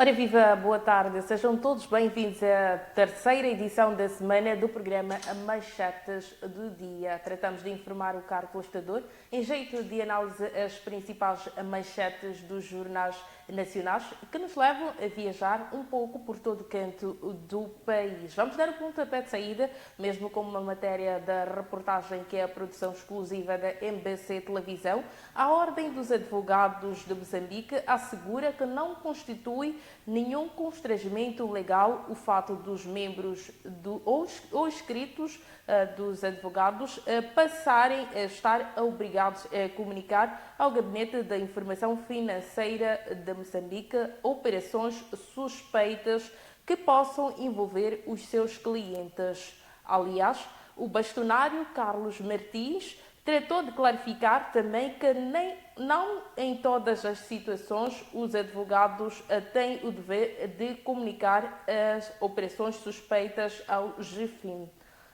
Ora viva, boa tarde. Sejam todos bem-vindos à terceira edição da semana do programa Manchetes do Dia. Tratamos de informar o caro telespectador em jeito de análise as principais manchetes dos jornais nacionais que nos levam a viajar um pouco por todo o canto do país. Vamos dar o pontapé de saída, mesmo com uma matéria da reportagem que é a produção exclusiva da MBC Televisão. A Ordem dos Advogados de Moçambique assegura que não constitui nenhum constrangimento legal o fato dos membros ou inscritos dos advogados passarem a estar obrigados a comunicar ao Gabinete da Informação Financeira de Moçambique operações suspeitas que possam envolver os seus clientes. Aliás, o bastonário Carlos Martins tratou de clarificar também que não em todas as situações os advogados têm o dever de comunicar as operações suspeitas ao GFIM.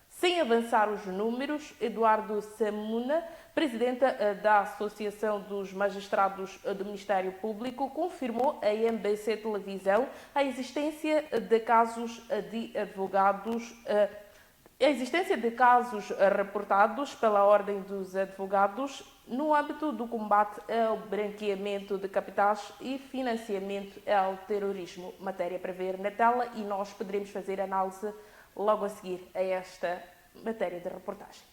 Sem avançar os números, Eduardo Samuna, presidente da Associação dos Magistrados do Ministério Público, confirmou à MBC Televisão a existência de casos reportados pela Ordem dos Advogados no âmbito do combate ao branqueamento de capitais e financiamento ao terrorismo. Matéria para ver na tela e nós poderemos fazer análise logo a seguir a esta matéria de reportagem.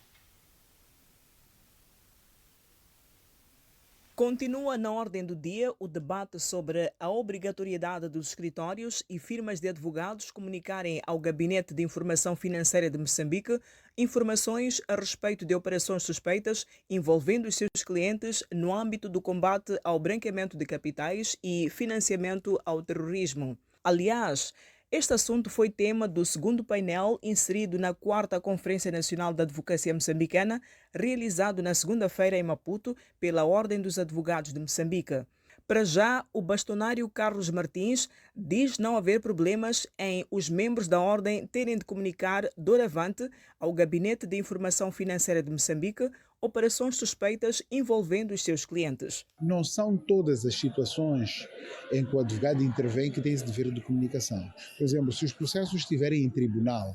Continua na ordem do dia o debate sobre a obrigatoriedade dos escritórios e firmas de advogados comunicarem ao Gabinete de Informação Financeira de Moçambique informações a respeito de operações suspeitas envolvendo os seus clientes no âmbito do combate ao branqueamento de capitais e financiamento ao terrorismo. Aliás, este assunto foi tema do segundo painel inserido na 4ª Conferência Nacional da Advocacia Moçambicana, realizado na segunda-feira em Maputo pela Ordem dos Advogados de Moçambique. Para já, o bastonário Carlos Martins diz não haver problemas em os membros da Ordem terem de comunicar doravante ao Gabinete de Informação Financeira de Moçambique operações suspeitas envolvendo os seus clientes. Não são todas as situações em que o advogado intervém que tem esse dever de comunicação. Por exemplo, se os processos estiverem em tribunal,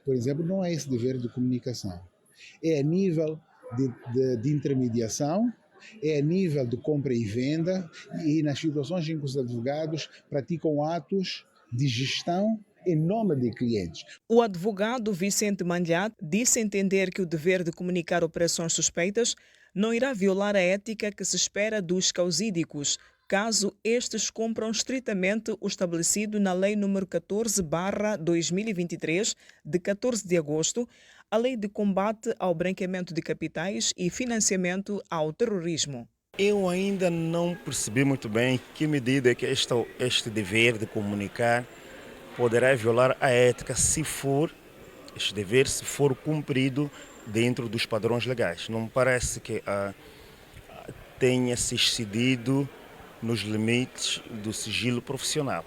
por exemplo, não é esse dever de comunicação. É a nível de intermediação, é a nível de compra e venda e nas situações em que os advogados praticam atos de gestão em nome de clientes. O advogado Vicente Mandiat disse entender que o dever de comunicar operações suspeitas não irá violar a ética que se espera dos causídicos, caso estes cumpram estritamente o estabelecido na Lei nº 14/2023, de 14 de agosto, a Lei de Combate ao Branqueamento de Capitais e Financiamento ao Terrorismo. Eu ainda não percebi muito bem que medida é que este dever de comunicar poderá violar a ética se este dever for cumprido dentro dos padrões legais. Não me parece que tenha se excedido nos limites do sigilo profissional.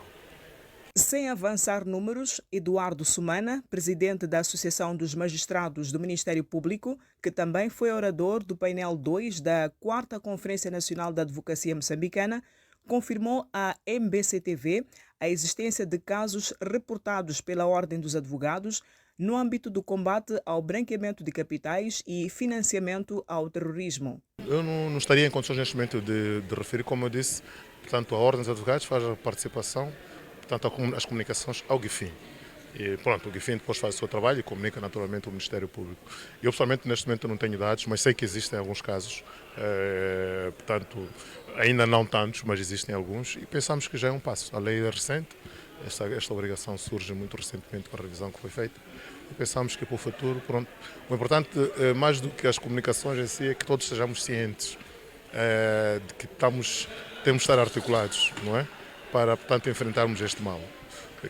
Sem avançar números, Eduardo Sumana, presidente da Associação dos Magistrados do Ministério Público, que também foi orador do painel 2 da 4ª Conferência Nacional da Advocacia Moçambicana, confirmou à MBC-TV a existência de casos reportados pela Ordem dos Advogados no âmbito do combate ao branqueamento de capitais e financiamento ao terrorismo. Eu não estaria em condições neste momento de referir, como eu disse, portanto, a Ordem dos Advogados faz a participação, portanto, as comunicações ao GFIM. E pronto, o GFIM depois faz o seu trabalho e comunica naturalmente ao Ministério Público. Eu pessoalmente neste momento não tenho dados, mas sei que existem alguns casos, portanto, ainda não tantos, mas existem alguns e pensamos que já é um passo. A lei é recente, esta obrigação surge muito recentemente com a revisão que foi feita e pensamos que para o futuro, pronto, o importante, mais do que as comunicações em si, é que todos sejamos cientes de que temos de estar articulados, não é? Para, portanto, enfrentarmos este mal.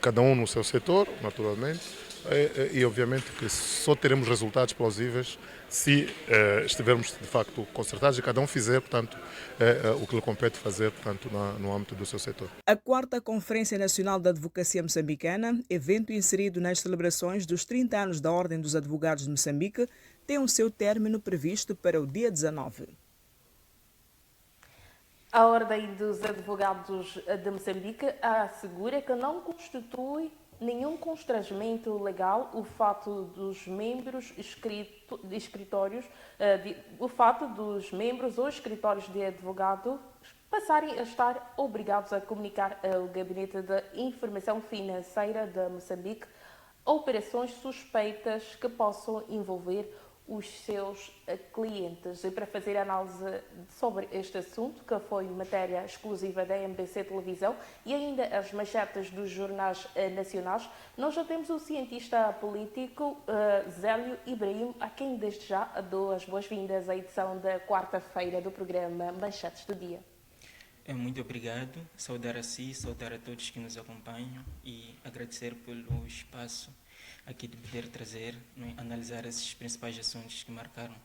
Cada um no seu setor, naturalmente, e obviamente que só teremos resultados plausíveis se estivermos de facto concertados e cada um fizer, portanto, o que lhe compete fazer, portanto, no âmbito do seu setor. A 4ª Conferência Nacional da Advocacia Moçambicana, evento inserido nas celebrações dos 30 anos da Ordem dos Advogados de Moçambique, tem o seu término previsto para o dia 19. A Ordem dos Advogados de Moçambique assegura que não constitui nenhum constrangimento legal o fato dos membros ou escritórios de advogado passarem a estar obrigados a comunicar ao Gabinete de Informação Financeira de Moçambique operações suspeitas que possam envolver os seus clientes. E para fazer análise sobre este assunto, que foi matéria exclusiva da MBC Televisão e ainda as manchetes dos jornais nacionais, nós já temos o cientista político Zélio Ibrahim, a quem desde já dou as boas-vindas à edição da quarta-feira do programa Manchetes do Dia. Muito obrigado, saudar a si, saudar a todos que nos acompanham e agradecer pelo espaço aqui de poder trazer, analisar esses principais assuntos que marcaram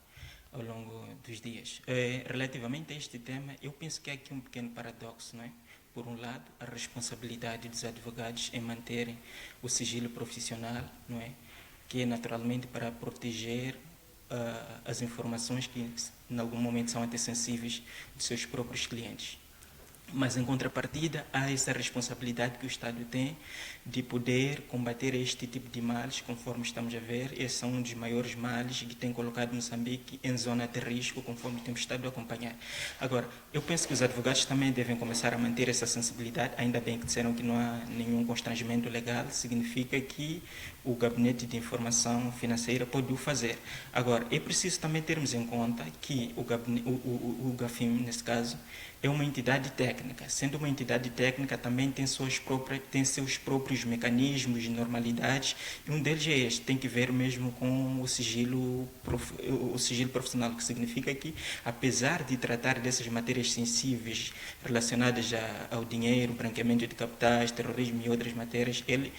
ao longo dos dias. Relativamente a este tema, eu penso que há aqui um pequeno paradoxo, não é? Por um lado, a responsabilidade dos advogados em manterem o sigilo profissional, não é? Que é naturalmente para proteger as informações que em algum momento são até sensíveis dos seus próprios clientes. Mas, em contrapartida, há essa responsabilidade que o Estado tem de poder combater este tipo de males, conforme estamos a ver. Esses são um dos maiores males que tem colocado Moçambique em zona de risco, conforme temos estado a acompanhar. Agora, eu penso que os advogados também devem começar a manter essa sensibilidade, ainda bem que disseram que não há nenhum constrangimento legal, significa que o Gabinete de Informação Financeira pode o fazer. Agora, é preciso também termos em conta que o GAFIM, nesse caso, é uma entidade técnica. Sendo uma entidade técnica, também tem seus próprios mecanismos de normalidades, e um deles é este, tem que ver mesmo com o sigilo profissional, que significa que, apesar de tratar dessas matérias sensíveis relacionadas ao dinheiro, branqueamento de capitais, terrorismo e outras matérias, ele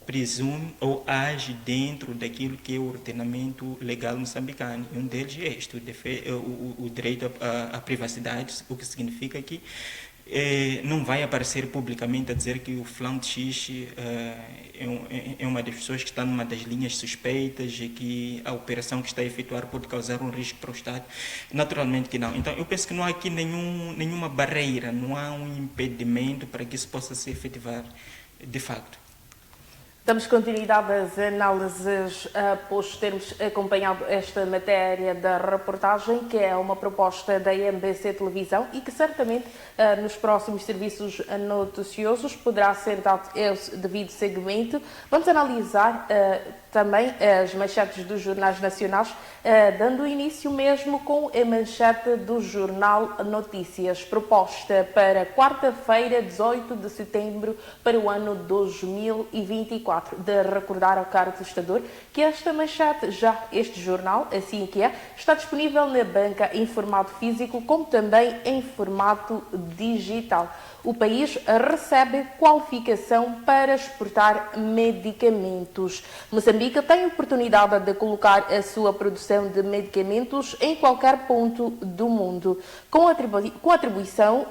presume ou age dentro daquilo que é o ordenamento legal moçambicano. E um deles é este, o direito à privacidade, o que significa que não vai aparecer publicamente a dizer que o fulano de X é uma das pessoas que está numa das linhas suspeitas e que a operação que está a efetuar pode causar um risco para o Estado. Naturalmente que não. Então, eu penso que não há aqui nenhuma barreira, não há um impedimento para que isso possa se efetivar de facto. Damos continuidade às análises após termos acompanhado esta matéria da reportagem, que é uma proposta da MBC Televisão e que certamente nos próximos serviços noticiosos poderá ser dado esse devido segmento. Vamos analisar também as manchetes dos jornais nacionais, dando início mesmo com a manchete do Jornal Notícias, proposta para quarta-feira, 18 de setembro, para o ano 2024. De recordar ao caro testador que esta manchete, este jornal, assim que é, está disponível na banca em formato físico, como também em formato digital. O país recebe qualificação para exportar medicamentos. Moçambique tem oportunidade de colocar a sua produção de medicamentos em qualquer ponto do mundo, com atribuição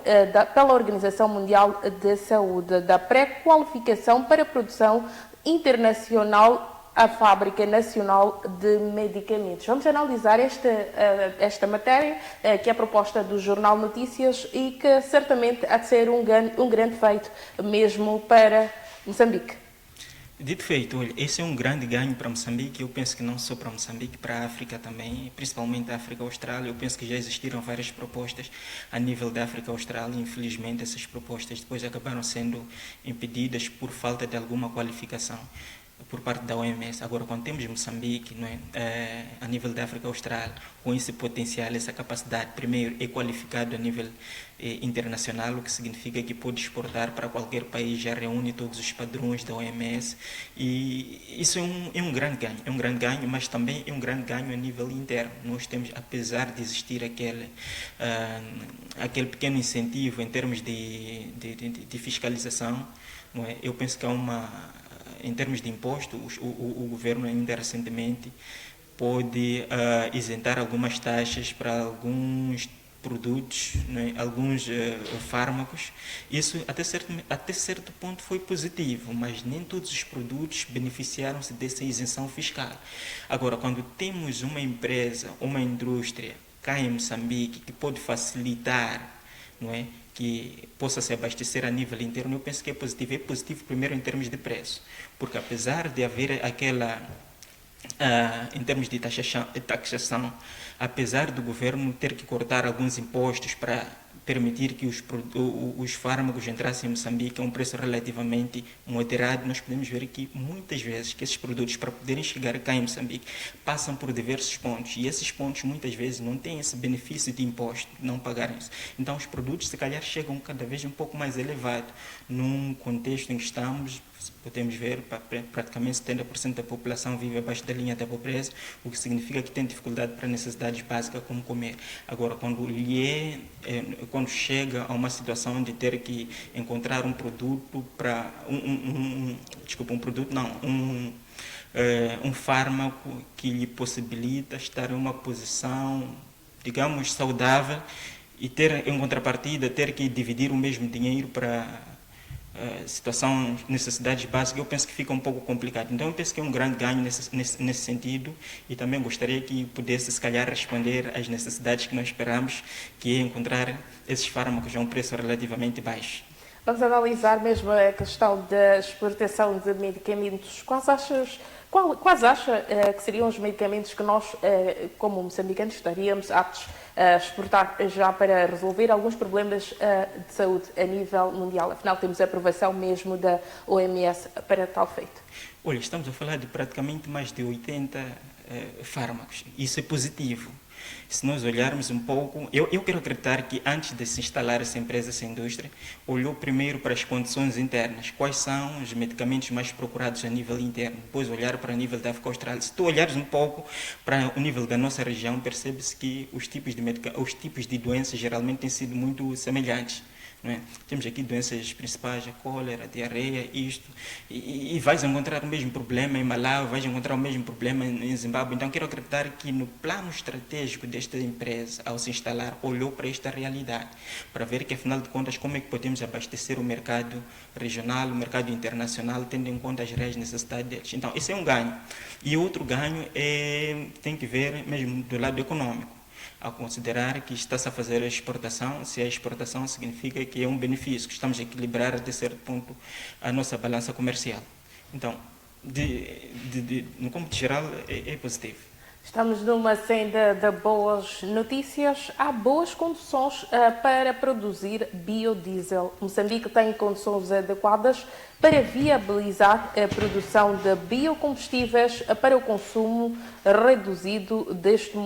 pela Organização Mundial da Saúde, da pré-qualificação para a produção internacional à Fábrica Nacional de Medicamentos. Vamos analisar esta matéria, que é a proposta do Jornal Notícias e que certamente há de ser um grande feito mesmo para Moçambique. Dito feito, olha, esse é um grande ganho para Moçambique. Eu penso que não só para Moçambique, para a África também, principalmente a África Austral. Eu penso que já existiram várias propostas a nível da África Austral e, infelizmente, essas propostas depois acabaram sendo impedidas por falta de alguma qualificação por parte da OMS. Agora, quando temos Moçambique, não é, a nível da África Austral, com esse potencial, essa capacidade, primeiro, é qualificado a nível internacional, o que significa que pode exportar para qualquer país, já reúne todos os padrões da OMS, e isso é um grande ganho, mas também é um grande ganho a nível interno. Nós temos, apesar de existir aquele pequeno incentivo em termos de fiscalização, não é? Eu penso que em termos de impostos, o governo ainda recentemente pode isentar algumas taxas para alguns produtos, né, alguns fármacos. Isso até certo ponto foi positivo, mas nem todos os produtos beneficiaram-se dessa isenção fiscal. Agora, quando temos uma empresa, uma indústria cá em Moçambique que pode facilitar, não é? Que possa se abastecer a nível interno, eu penso que é positivo. É positivo primeiro em termos de preço, porque apesar de haver aquela, em termos de taxação, apesar do governo ter que cortar alguns impostos para permitir que os fármacos entrassem em Moçambique a um preço relativamente moderado, nós podemos ver que muitas vezes que esses produtos, para poderem chegar cá em Moçambique, passam por diversos pontos, e esses pontos muitas vezes não têm esse benefício de imposto, não pagarem isso. Então os produtos se calhar chegam cada vez um pouco mais elevado, num contexto em que estamos, podemos ver, praticamente 70% da população vive abaixo da linha da pobreza, o que significa que tem dificuldade para necessidades básicas como comer. Agora, quando chega a uma situação de ter que encontrar um produto para um fármaco que lhe possibilita estar em uma posição, digamos, saudável, e ter em contrapartida ter que dividir o mesmo dinheiro para situação, necessidades básicas, eu penso que fica um pouco complicado. Então eu penso que é um grande ganho nesse sentido, e também gostaria que pudesse, se calhar, responder às necessidades que nós esperamos, que é encontrar esses fármacos a um preço relativamente baixo. Vamos analisar mesmo a questão da exportação de medicamentos. Quais acha que seriam os medicamentos que nós, como moçambicanos, estaríamos aptos a exportar já para resolver alguns problemas de saúde a nível mundial? Afinal, temos a aprovação mesmo da OMS para tal feito. Olha, estamos a falar de praticamente mais de 80 fármacos. Isso é positivo. Se nós olharmos um pouco, eu quero acreditar que antes de se instalar essa empresa, essa indústria, olhou primeiro para as condições internas, quais são os medicamentos mais procurados a nível interno, depois olhar para o nível da África Austral. Se tu olhares um pouco para o nível da nossa região, percebe-se que os tipos de doenças geralmente têm sido muito semelhantes. Não é? Temos aqui doenças principais, a cólera, a diarreia, isto, e vais encontrar o mesmo problema em Malawi, vais encontrar o mesmo problema em Zimbábue. Então quero acreditar que no plano estratégico desta empresa, ao se instalar, olhou para esta realidade, para ver que afinal de contas como é que podemos abastecer o mercado regional, o mercado internacional, tendo em conta as reais necessidades deles. Então esse é um ganho. E outro ganho tem que ver mesmo do lado econômico, a considerar que está-se a fazer a exportação, se a exportação significa que é um benefício, que estamos a equilibrar até certo ponto a nossa balança comercial. Então, no cômputo geral, é positivo. Estamos numa senda de boas notícias. Há boas condições para produzir biodiesel. Moçambique tem condições adequadas para viabilizar a produção de biocombustíveis para o consumo, reduzindo deste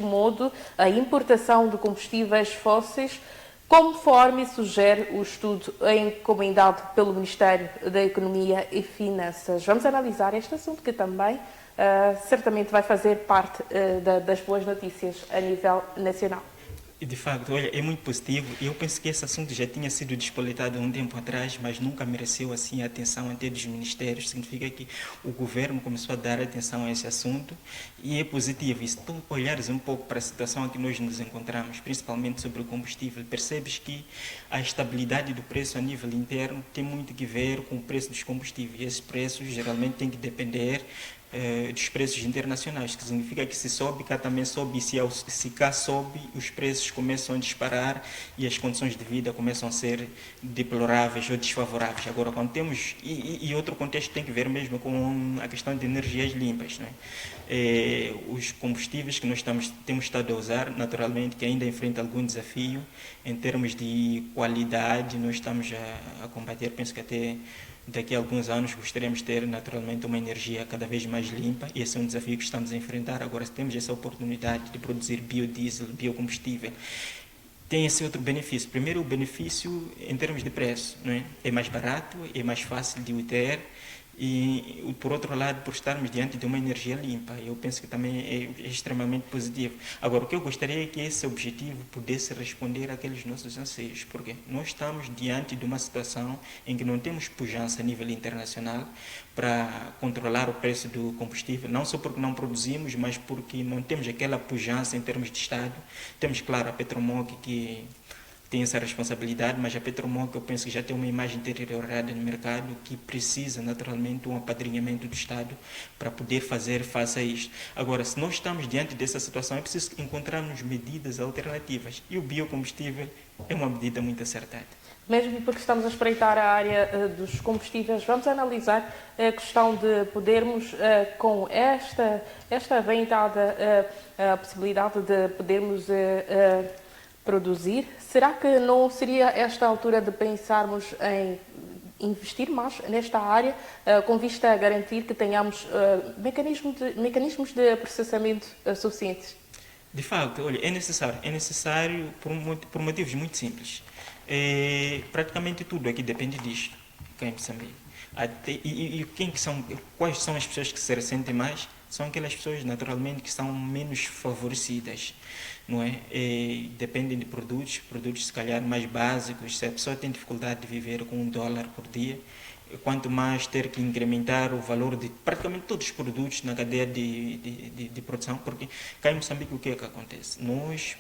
modo a importação de combustíveis fósseis, conforme sugere o estudo encomendado pelo Ministério da Economia e Finanças. Vamos analisar este assunto, que também certamente vai fazer parte das boas notícias a nível nacional. E de facto, olha, é muito positivo, e eu penso que esse assunto já tinha sido despoletado há um tempo atrás, mas nunca mereceu assim a atenção até dos ministérios. Significa que o governo começou a dar atenção a esse assunto, e é positivo. E se tu olhares um pouco para a situação em que nós nos encontramos, principalmente sobre o combustível, percebes que a estabilidade do preço a nível interno tem muito que ver com o preço dos combustíveis. E esses preços geralmente têm que depender dos preços internacionais, que significa que se sobe, cá também sobe, e se cá sobe, os preços começam a disparar e as condições de vida começam a ser deploráveis ou desfavoráveis. Agora, quando temos, e outro contexto tem que ver mesmo com a questão de energias limpas, não é? Os combustíveis que nós temos estado a usar, naturalmente, que ainda enfrenta algum desafio em termos de qualidade, nós estamos a combater, penso que até daqui a alguns anos gostaríamos de ter naturalmente uma energia cada vez mais limpa, e esse é um desafio que estamos a enfrentar. Agora, se temos essa oportunidade de produzir biodiesel, biocombustível, tem esse outro benefício. Primeiro, o benefício em termos de preço, não é? É mais barato, é mais fácil de o ter, e por outro lado, por estarmos diante de uma energia limpa, eu penso que também é extremamente positivo. Agora, o que eu gostaria é que esse objetivo pudesse responder àqueles nossos anseios, porque nós estamos diante de uma situação em que não temos pujança a nível internacional para controlar o preço do combustível, não só porque não produzimos, mas porque não temos aquela pujança em termos de Estado. Temos, claro, a Petromoc, que tem essa responsabilidade, mas a Petromoca eu penso que já tem uma imagem deteriorada no mercado que precisa naturalmente um apadrinhamento do Estado para poder fazer face a isto. Agora, se nós estamos diante dessa situação, é preciso encontrarmos medidas alternativas e o biocombustível é uma medida muito acertada. Mesmo porque estamos a espreitar a área dos combustíveis, vamos analisar a questão de podermos, com esta bem dada a possibilidade de podermos produzir, será que não seria esta altura de pensarmos em investir mais nesta área, com vista a garantir que tenhamos mecanismos de processamento suficientes? De facto, olha, é necessário por motivos muito simples. Praticamente tudo aqui depende disto, cá em Moçambique. Quais são as pessoas que se ressentem mais? São aquelas pessoas, naturalmente, que são menos favorecidas, não é? Dependem de produtos se calhar mais básicos. Se a pessoa tem dificuldade de viver com $1 por dia, quanto mais ter que incrementar o valor de praticamente todos os produtos na cadeia de produção, porque cá em Moçambique o que é que acontece? Nós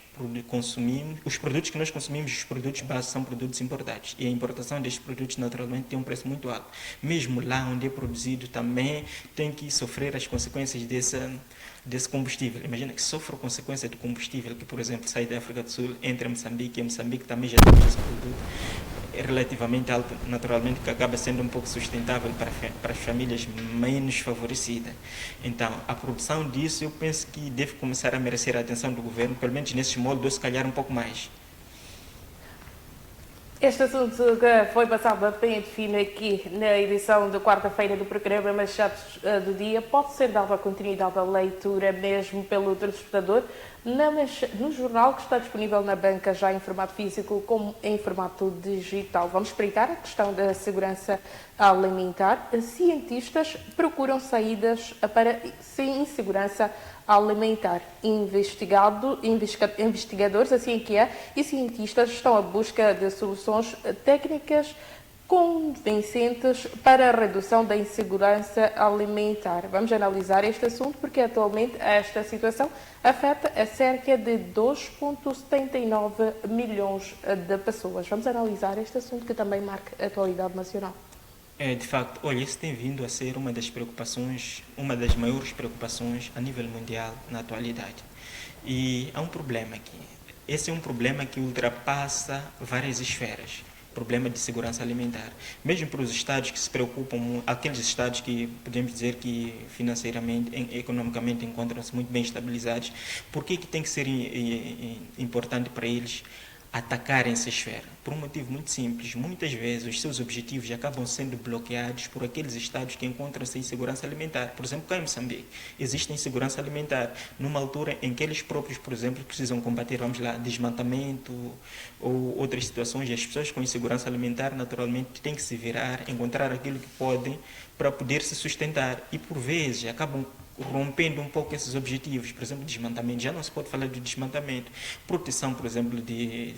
consumimos, os produtos que nós consumimos, os produtos básicos são produtos importados e a importação destes produtos naturalmente tem um preço muito alto. Mesmo lá onde é produzido também tem que sofrer as consequências desse combustível. Imagina que sofre a consequência do combustível que, por exemplo, sai da África do Sul, entra em Moçambique, e em Moçambique também já tem esse produto relativamente alto, naturalmente, que acaba sendo um pouco sustentável para as famílias menos favorecidas. Então, a produção disso, eu penso que deve começar a merecer a atenção do governo, pelo menos nesses moldes, ou se calhar um pouco mais. Este assunto que foi passado bem definido aqui na edição de quarta-feira do programa Manchetes do Dia pode ser dada continuidade à leitura mesmo pelo telespectador no jornal que está disponível na banca já em formato físico como em formato digital. Vamos espreitar a questão da segurança alimentar. Cientistas procuram saídas para insegurança alimentar. Investigadores, assim que é, e cientistas estão à busca de soluções técnicas convincentes para a redução da insegurança alimentar. Vamos analisar este assunto porque atualmente esta situação afeta a cerca de 2,79 milhões de pessoas. Vamos analisar este assunto que também marca a atualidade nacional. De facto, olha, isso tem vindo a ser uma das preocupações, uma das maiores preocupações a nível mundial na atualidade. E há um problema aqui. Esse é um problema que ultrapassa várias esferas. Problema de segurança alimentar. Mesmo para os estados que se preocupam, aqueles estados que podemos dizer que financeiramente, economicamente encontram-se muito bem estabilizados, por que tem que ser importante para eles atacarem essa esfera? Por um motivo muito simples. Muitas vezes os seus objetivos acabam sendo bloqueados por aqueles estados que encontram-se em segurança alimentar. Por exemplo, cá em Moçambique, existe insegurança alimentar numa altura em que eles próprios, por exemplo, precisam combater, vamos lá, desmatamento ou outras situações, e as pessoas com insegurança alimentar naturalmente têm que se virar, encontrar aquilo que podem para poder se sustentar e por vezes acabam rompendo um pouco esses objetivos. Por exemplo, desmatamento, já não se pode falar de desmatamento. Proteção, por exemplo, de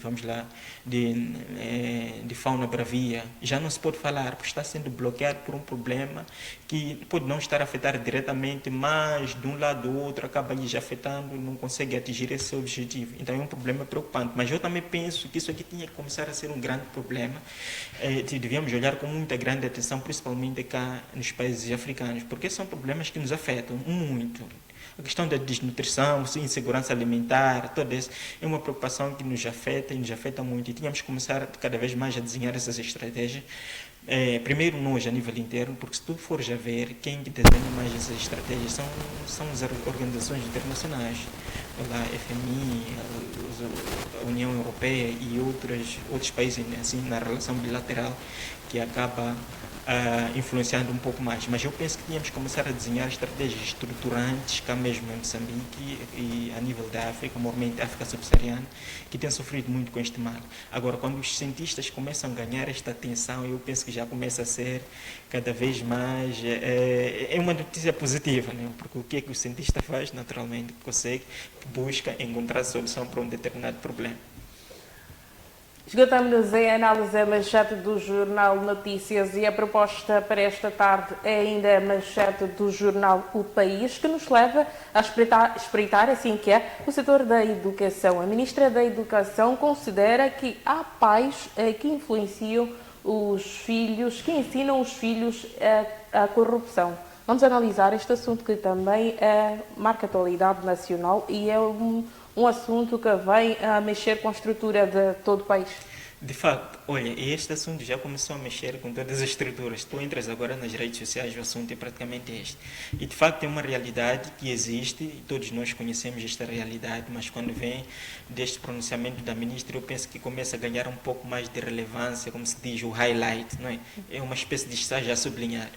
fauna bravia, já não se pode falar, porque está sendo bloqueado por um problema que pode não estar a afetar diretamente, mas de um lado ou outro acaba lhes afetando, não consegue atingir esse objetivo. Então é um problema preocupante. Mas eu também penso que isso aqui tinha que começar a ser um grande problema. Devíamos olhar com muita grande atenção, principalmente cá nos países africanos, porque são problemas que nos afetam muito. A questão da desnutrição, insegurança alimentar, toda isso é uma preocupação que nos afeta e nos afeta muito. E tínhamos que começar cada vez mais a desenhar essas estratégias. Primeiro nós a nível interno, porque se tu fores a ver, quem desenha mais essas estratégias são as organizações internacionais, a FMI, a União Europeia e outros países assim, na relação bilateral, que acaba influenciando um pouco mais. Mas eu penso que tínhamos que começar a desenhar estratégias estruturantes cá mesmo em Moçambique e a nível da África, normalmente a África subsaariana, que tem sofrido muito com este mal. Agora, quando os cientistas começam a ganhar esta atenção, eu penso que já começa a ser cada vez mais... É uma notícia positiva, né? Porque o que é que o cientista faz? Naturalmente, busca encontrar solução para um determinado problema. Esgotamos em análise a manchete do Jornal Notícias e a proposta para esta tarde é ainda a manchete do Jornal O País, que nos leva a espreitar, assim que é, o setor da educação. A Ministra da Educação considera que há pais que influenciam os filhos, que ensinam os filhos a corrupção. Vamos analisar este assunto que também marca a atualidade nacional e é um assunto que vem a mexer com a estrutura de todo o país. De facto, olha, este assunto já começou a mexer com todas as estruturas. Tu entras agora nas redes sociais, o assunto é praticamente este. E de facto é uma realidade que existe, e todos nós conhecemos esta realidade, mas quando vem deste pronunciamento da ministra, eu penso que começa a ganhar um pouco mais de relevância, como se diz, o highlight, não é? É uma espécie de estar já a sublinhar.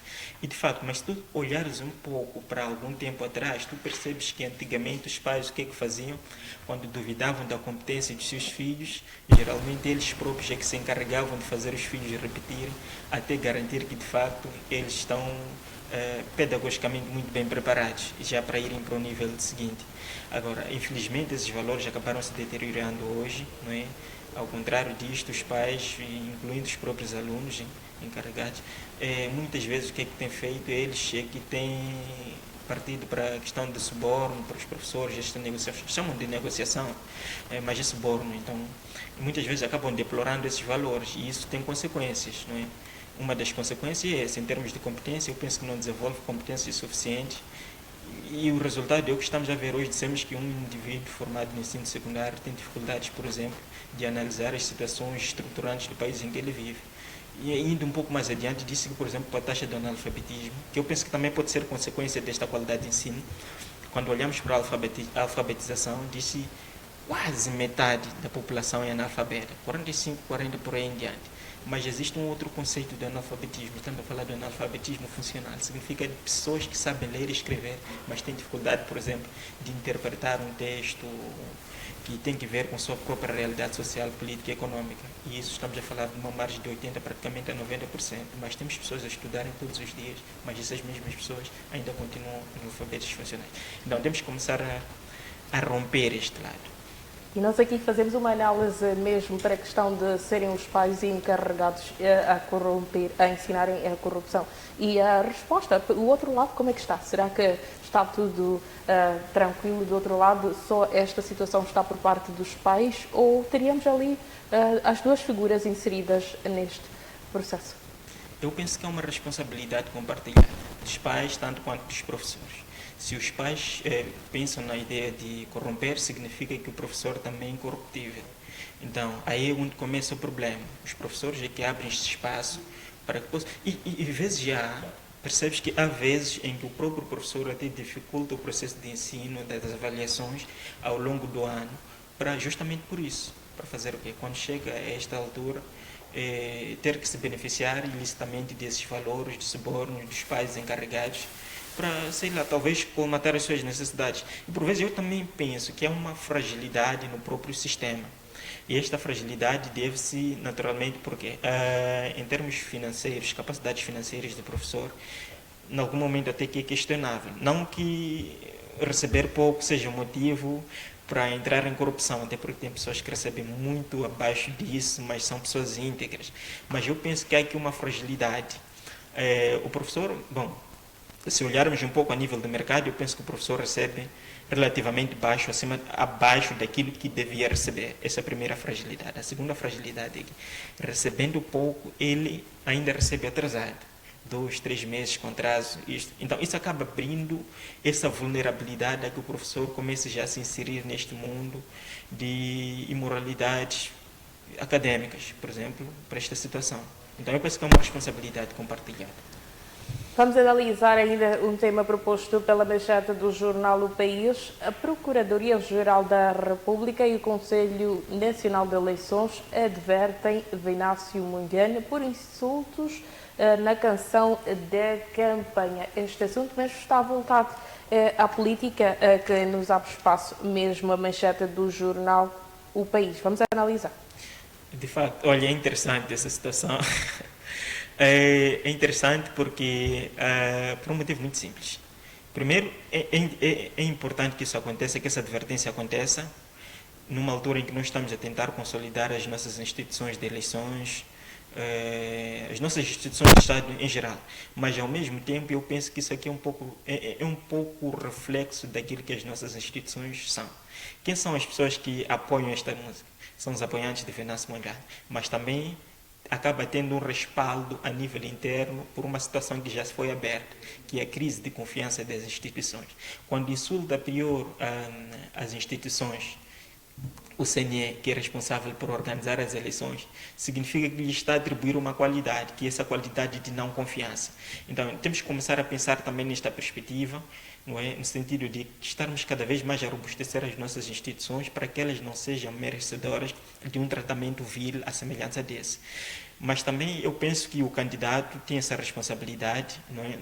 E de facto, mas se tu olhares um pouco para algum tempo atrás, tu percebes que antigamente os pais o que é que faziam? Quando duvidavam da competência dos seus filhos, geralmente eles próprios é que se encarregavam de fazer os filhos repetirem, até garantir que de facto eles estão pedagogicamente muito bem preparados, já para irem para o nível seguinte. Agora, infelizmente, esses valores acabaram se deteriorando hoje, não é? Ao contrário disto, os pais, incluindo os próprios alunos encarregados, muitas vezes o que é que têm feito? Eles é que têm partido para a questão de suborno, para os professores, esta negociação, chamam de negociação, mas é suborno, então muitas vezes acabam deplorando esses valores e isso tem consequências, não é? Uma das consequências é essa, em termos de competência, eu penso que não desenvolve competências suficientes e o resultado é o que estamos a ver hoje. Dissemos que um indivíduo formado no ensino secundário tem dificuldades, por exemplo, de analisar as situações estruturantes do país em que ele vive. E indo um pouco mais adiante, disse que, por exemplo, a taxa de analfabetismo, que eu penso que também pode ser consequência desta qualidade de ensino, quando olhamos para a alfabetização, disse quase metade da população é analfabeta, 45, 40 por aí em diante. Mas existe um outro conceito de analfabetismo, estamos a falar do analfabetismo funcional, significa pessoas que sabem ler e escrever, mas têm dificuldade, por exemplo, de interpretar um texto que tem que ver com sua própria realidade social, política e econômica. E isso estamos a falar de uma margem de 80% praticamente a 90%. Mas temos pessoas a estudarem todos os dias, mas essas mesmas pessoas ainda continuam analfabetas funcionais. Então temos que começar a romper este lado. E nós aqui fazemos uma análise mesmo para a questão de serem os pais encarregados a corromper, a ensinarem a corrupção. E a resposta, o outro lado, como é que está? Será que está tudo tranquilo do outro lado? Só esta situação está por parte dos pais? Ou teríamos ali as duas figuras inseridas neste processo? Eu penso que é uma responsabilidade compartilhada dos pais, tanto quanto dos professores. Se os pais pensam na ideia de corromper, significa que o professor também é incorruptível. Então, aí é onde começa o problema. Os professores é que abrem este espaço para que possam... E vezes já percebes que há vezes em que o próprio professor até dificulta o processo de ensino, das avaliações ao longo do ano, justamente por isso. Para fazer o quê? Quando chega a esta altura, ter que se beneficiar ilicitamente desses valores de suborno dos pais encarregados, para, sei lá, talvez colmatar as suas necessidades. E por vezes eu também penso que há uma fragilidade no próprio sistema. E esta fragilidade deve-se naturalmente porque, em termos financeiros, capacidades financeiras do professor, em algum momento até que é questionável. Não que receber pouco seja motivo para entrar em corrupção, até porque tem pessoas que recebem muito abaixo disso, mas são pessoas íntegras. Mas eu penso que há aqui uma fragilidade. O professor, bom, se olharmos um pouco a nível do mercado, eu penso que o professor recebe relativamente baixo, abaixo daquilo que devia receber. Essa é a primeira fragilidade. A segunda fragilidade é que, recebendo pouco, ele ainda recebe atrasado. 2, 3 meses com atraso. Então, isso acaba abrindo essa vulnerabilidade a que o professor comece já a se inserir neste mundo de imoralidades acadêmicas, por exemplo, para esta situação. Então, eu penso que é uma responsabilidade compartilhada. Vamos analisar ainda um tema proposto pela manchete do jornal O País. A Procuradoria-Geral da República e o Conselho Nacional de Eleições advertem Venâncio Mondlane por insultos na canção da campanha. Este assunto mesmo está voltado à política que nos abre espaço, mesmo a manchete do jornal O País. Vamos analisar. De facto, olha, é interessante essa situação. É interessante porque, por um motivo muito simples. Primeiro, é importante que isso aconteça, que essa advertência aconteça, numa altura em que nós estamos a tentar consolidar as nossas instituições de eleições, as nossas instituições de Estado em geral, mas ao mesmo tempo eu penso que isso aqui é um pouco reflexo daquilo que as nossas instituições são. Quem são as pessoas que apoiam esta música? São os apoiantes de Venâncio Mondlane, mas também acaba tendo um respaldo a nível interno por uma situação que já se foi aberta, que é a crise de confiança das instituições. Quando insulta pior as instituições, o CNE, que é responsável por organizar as eleições, significa que lhe está a atribuir uma qualidade, que é essa qualidade de não confiança. Então, temos que começar a pensar também nesta perspectiva, não é? No sentido de estarmos cada vez mais a robustecer as nossas instituições para que elas não sejam merecedoras de um tratamento vil à semelhança desse. Mas também eu penso que o candidato tem essa responsabilidade, não é?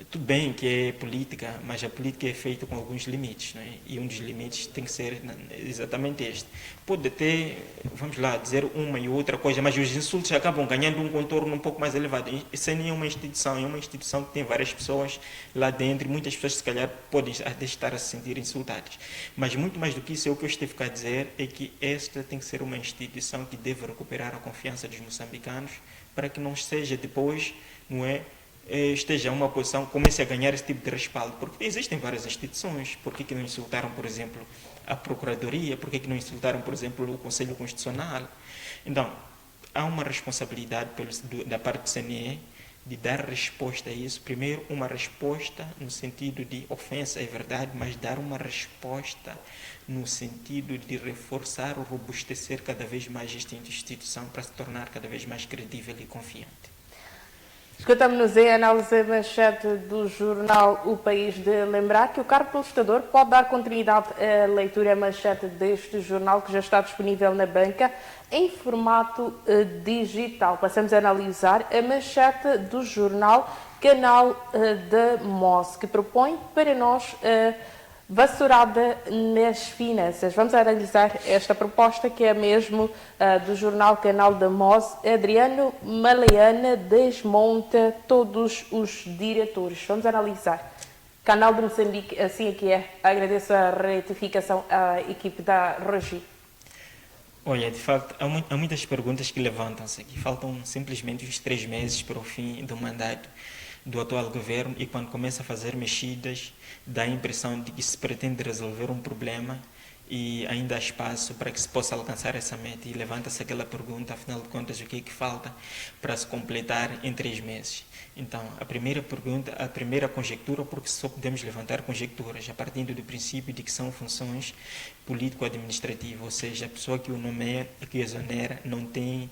Tudo bem que é política, mas a política é feita com alguns limites, não é? E um dos limites tem que ser exatamente este. Pode até, vamos lá, dizer uma e outra coisa, mas os insultos acabam ganhando um contorno um pouco mais elevado. Isso nem é uma instituição que tem várias pessoas lá dentro, e muitas pessoas se calhar podem até estar a se sentir insultadas. Mas muito mais do que isso, o que eu estive a dizer é que esta tem que ser uma instituição que deve recuperar a confiança dos moçambicanos para que não seja depois, não é, esteja uma posição, comece a ganhar esse tipo de respaldo, porque existem várias instituições. Por que não insultaram, por exemplo, a Procuradoria? Por que não insultaram, por exemplo, o Conselho Constitucional? Então, há uma responsabilidade da parte do CNE de dar resposta a isso. Primeiro, uma resposta no sentido de ofensa, é verdade, mas dar uma resposta no sentido de reforçar ou robustecer cada vez mais esta instituição para se tornar cada vez mais credível e confiante. Escutamos-nos em análise manchete do jornal O País, de lembrar que o cargo prestador pode dar continuidade à leitura manchete deste jornal, que já está disponível na banca em formato digital. Passamos a analisar a manchete do jornal Canal da MOS, que propõe para nós vassourada nas finanças. Vamos analisar esta proposta, que é mesmo do jornal Canal da MOS. Adriano Maleana desmonta todos os diretores. Vamos analisar. Canal de Moçambique, assim aqui é. Agradeço a retificação à equipe da Regi. Olha, de facto, há muitas perguntas que levantam-se aqui. Faltam simplesmente os 3 meses para o fim do mandato do atual governo, e quando começa a fazer mexidas, dá a impressão de que se pretende resolver um problema e ainda há espaço para que se possa alcançar essa meta. E levanta-se aquela pergunta, afinal de contas, o que é que falta para se completar em 3 meses? Então, a primeira pergunta, a primeira conjectura, porque só podemos levantar conjecturas, a partir do princípio de que são funções político-administrativas, ou seja, a pessoa que o nomeia e que o exonera não tem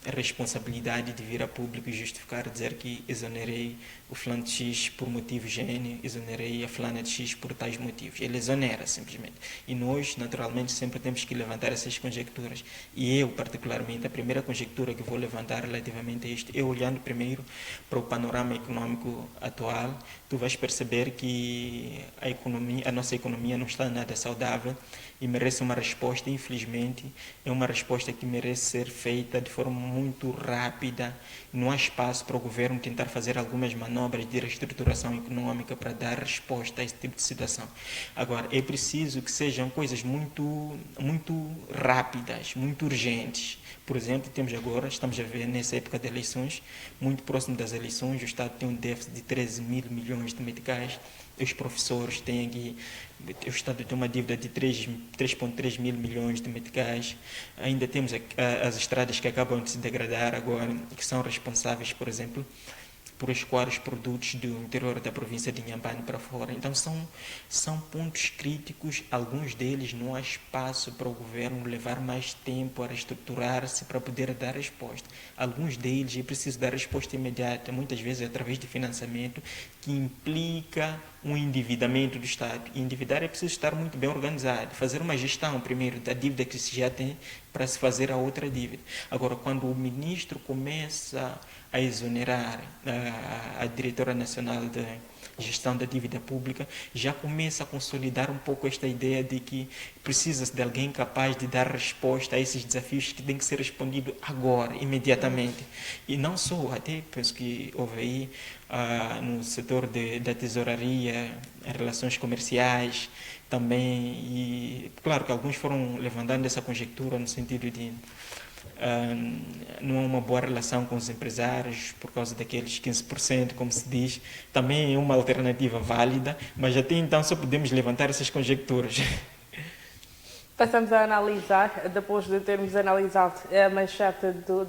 a responsabilidade de vir a público e justificar, dizer que exonerei o fulano de X por motivo gênio, exonerei a fulana de X por tais motivos. Ele exonera, simplesmente. E nós, naturalmente, sempre temos que levantar essas conjecturas. E eu, particularmente, a primeira conjectura que vou levantar relativamente a isto, eu olhando primeiro para o panorama econômico atual, tu vais perceber que a nossa economia não está nada saudável e merece uma resposta. Infelizmente, é uma resposta que merece ser feita de forma muito rápida. Não há espaço para o governo tentar fazer algumas manobras de reestruturação econômica para dar resposta a esse tipo de situação. Agora, é preciso que sejam coisas muito rápidas, muito urgentes. Por exemplo, estamos a ver nessa época de eleições, muito próximo das eleições, o Estado tem um déficit de 13 mil milhões de meticais, os professores têm aqui, o Estado tem uma dívida de 3,3 mil milhões de meticais, ainda temos as estradas que acabam de se degradar agora, que são responsáveis, por exemplo, por escoar os produtos do interior da província de Inhambane para fora. Então são pontos críticos, alguns deles não há espaço para o governo levar mais tempo a reestruturar-se para poder dar resposta. Alguns deles é preciso dar resposta imediata, muitas vezes através de financiamento, que implica um endividamento do Estado. E endividar é preciso estar muito bem organizado, fazer uma gestão primeiro da dívida que se já tem para se fazer a outra dívida. Agora, quando o ministro começa a exonerar a diretora nacional gestão da dívida pública, já começa a consolidar um pouco esta ideia de que precisa-se de alguém capaz de dar resposta a esses desafios que têm que ser respondidos agora, imediatamente. E não só, até penso que houve aí no setor da tesouraria, em relações comerciais também, e claro que alguns foram levantando essa conjectura no sentido de não há uma boa relação com os empresários por causa daqueles 15%, como se diz. Também é uma alternativa válida, mas até então só podemos levantar essas conjecturas. Passamos a analisar, depois de termos analisado a manchete do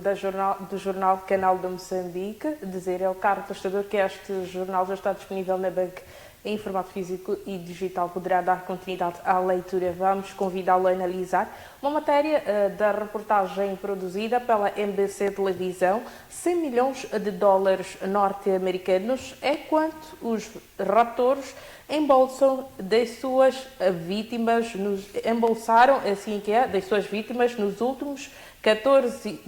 jornal Canal de Moçambique, dizer ao caro tostador que este jornal já está disponível na banca em formato físico e digital, poderá dar continuidade à leitura. Vamos convidá-lo a analisar uma matéria da reportagem produzida pela MBC Televisão. 100 milhões de dólares norte-americanos é quanto os raptores embolsaram, assim que é, das suas vítimas nos últimos 14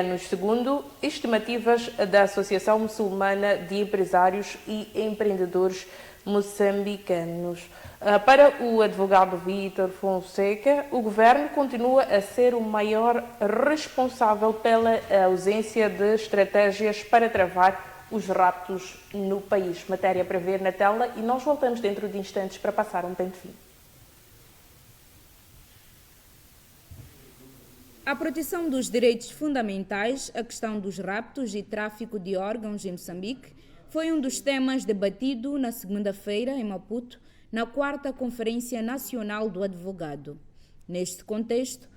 anos, segundo estimativas da Associação Muçulmana de Empresários e Empreendedores Moçambicanos. Para o advogado Vítor Fonseca, o governo continua a ser o maior responsável pela ausência de estratégias para travar os raptos no país. Matéria para ver na tela e nós voltamos dentro de instantes para passar um pente fino. A proteção dos direitos fundamentais, a questão dos raptos e tráfico de órgãos em Moçambique foi um dos temas debatido na segunda-feira em Maputo, na 4ª Conferência Nacional do Advogado. Neste contexto,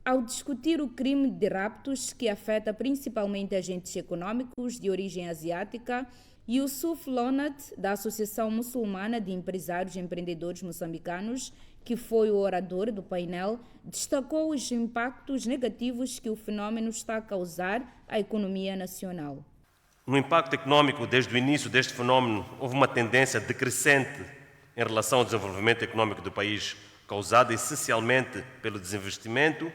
ao discutir o crime de raptos que afeta principalmente agentes econômicos de origem asiática, Yusuf Lonat, da Associação Muçulmana de Empresários e Empreendedores Moçambicanos, que foi o orador do painel, destacou os impactos negativos que o fenômeno está a causar à economia nacional. No impacto econômico, desde o início deste fenômeno, houve uma tendência decrescente em relação ao desenvolvimento econômico do país, causada essencialmente pelo desinvestimento.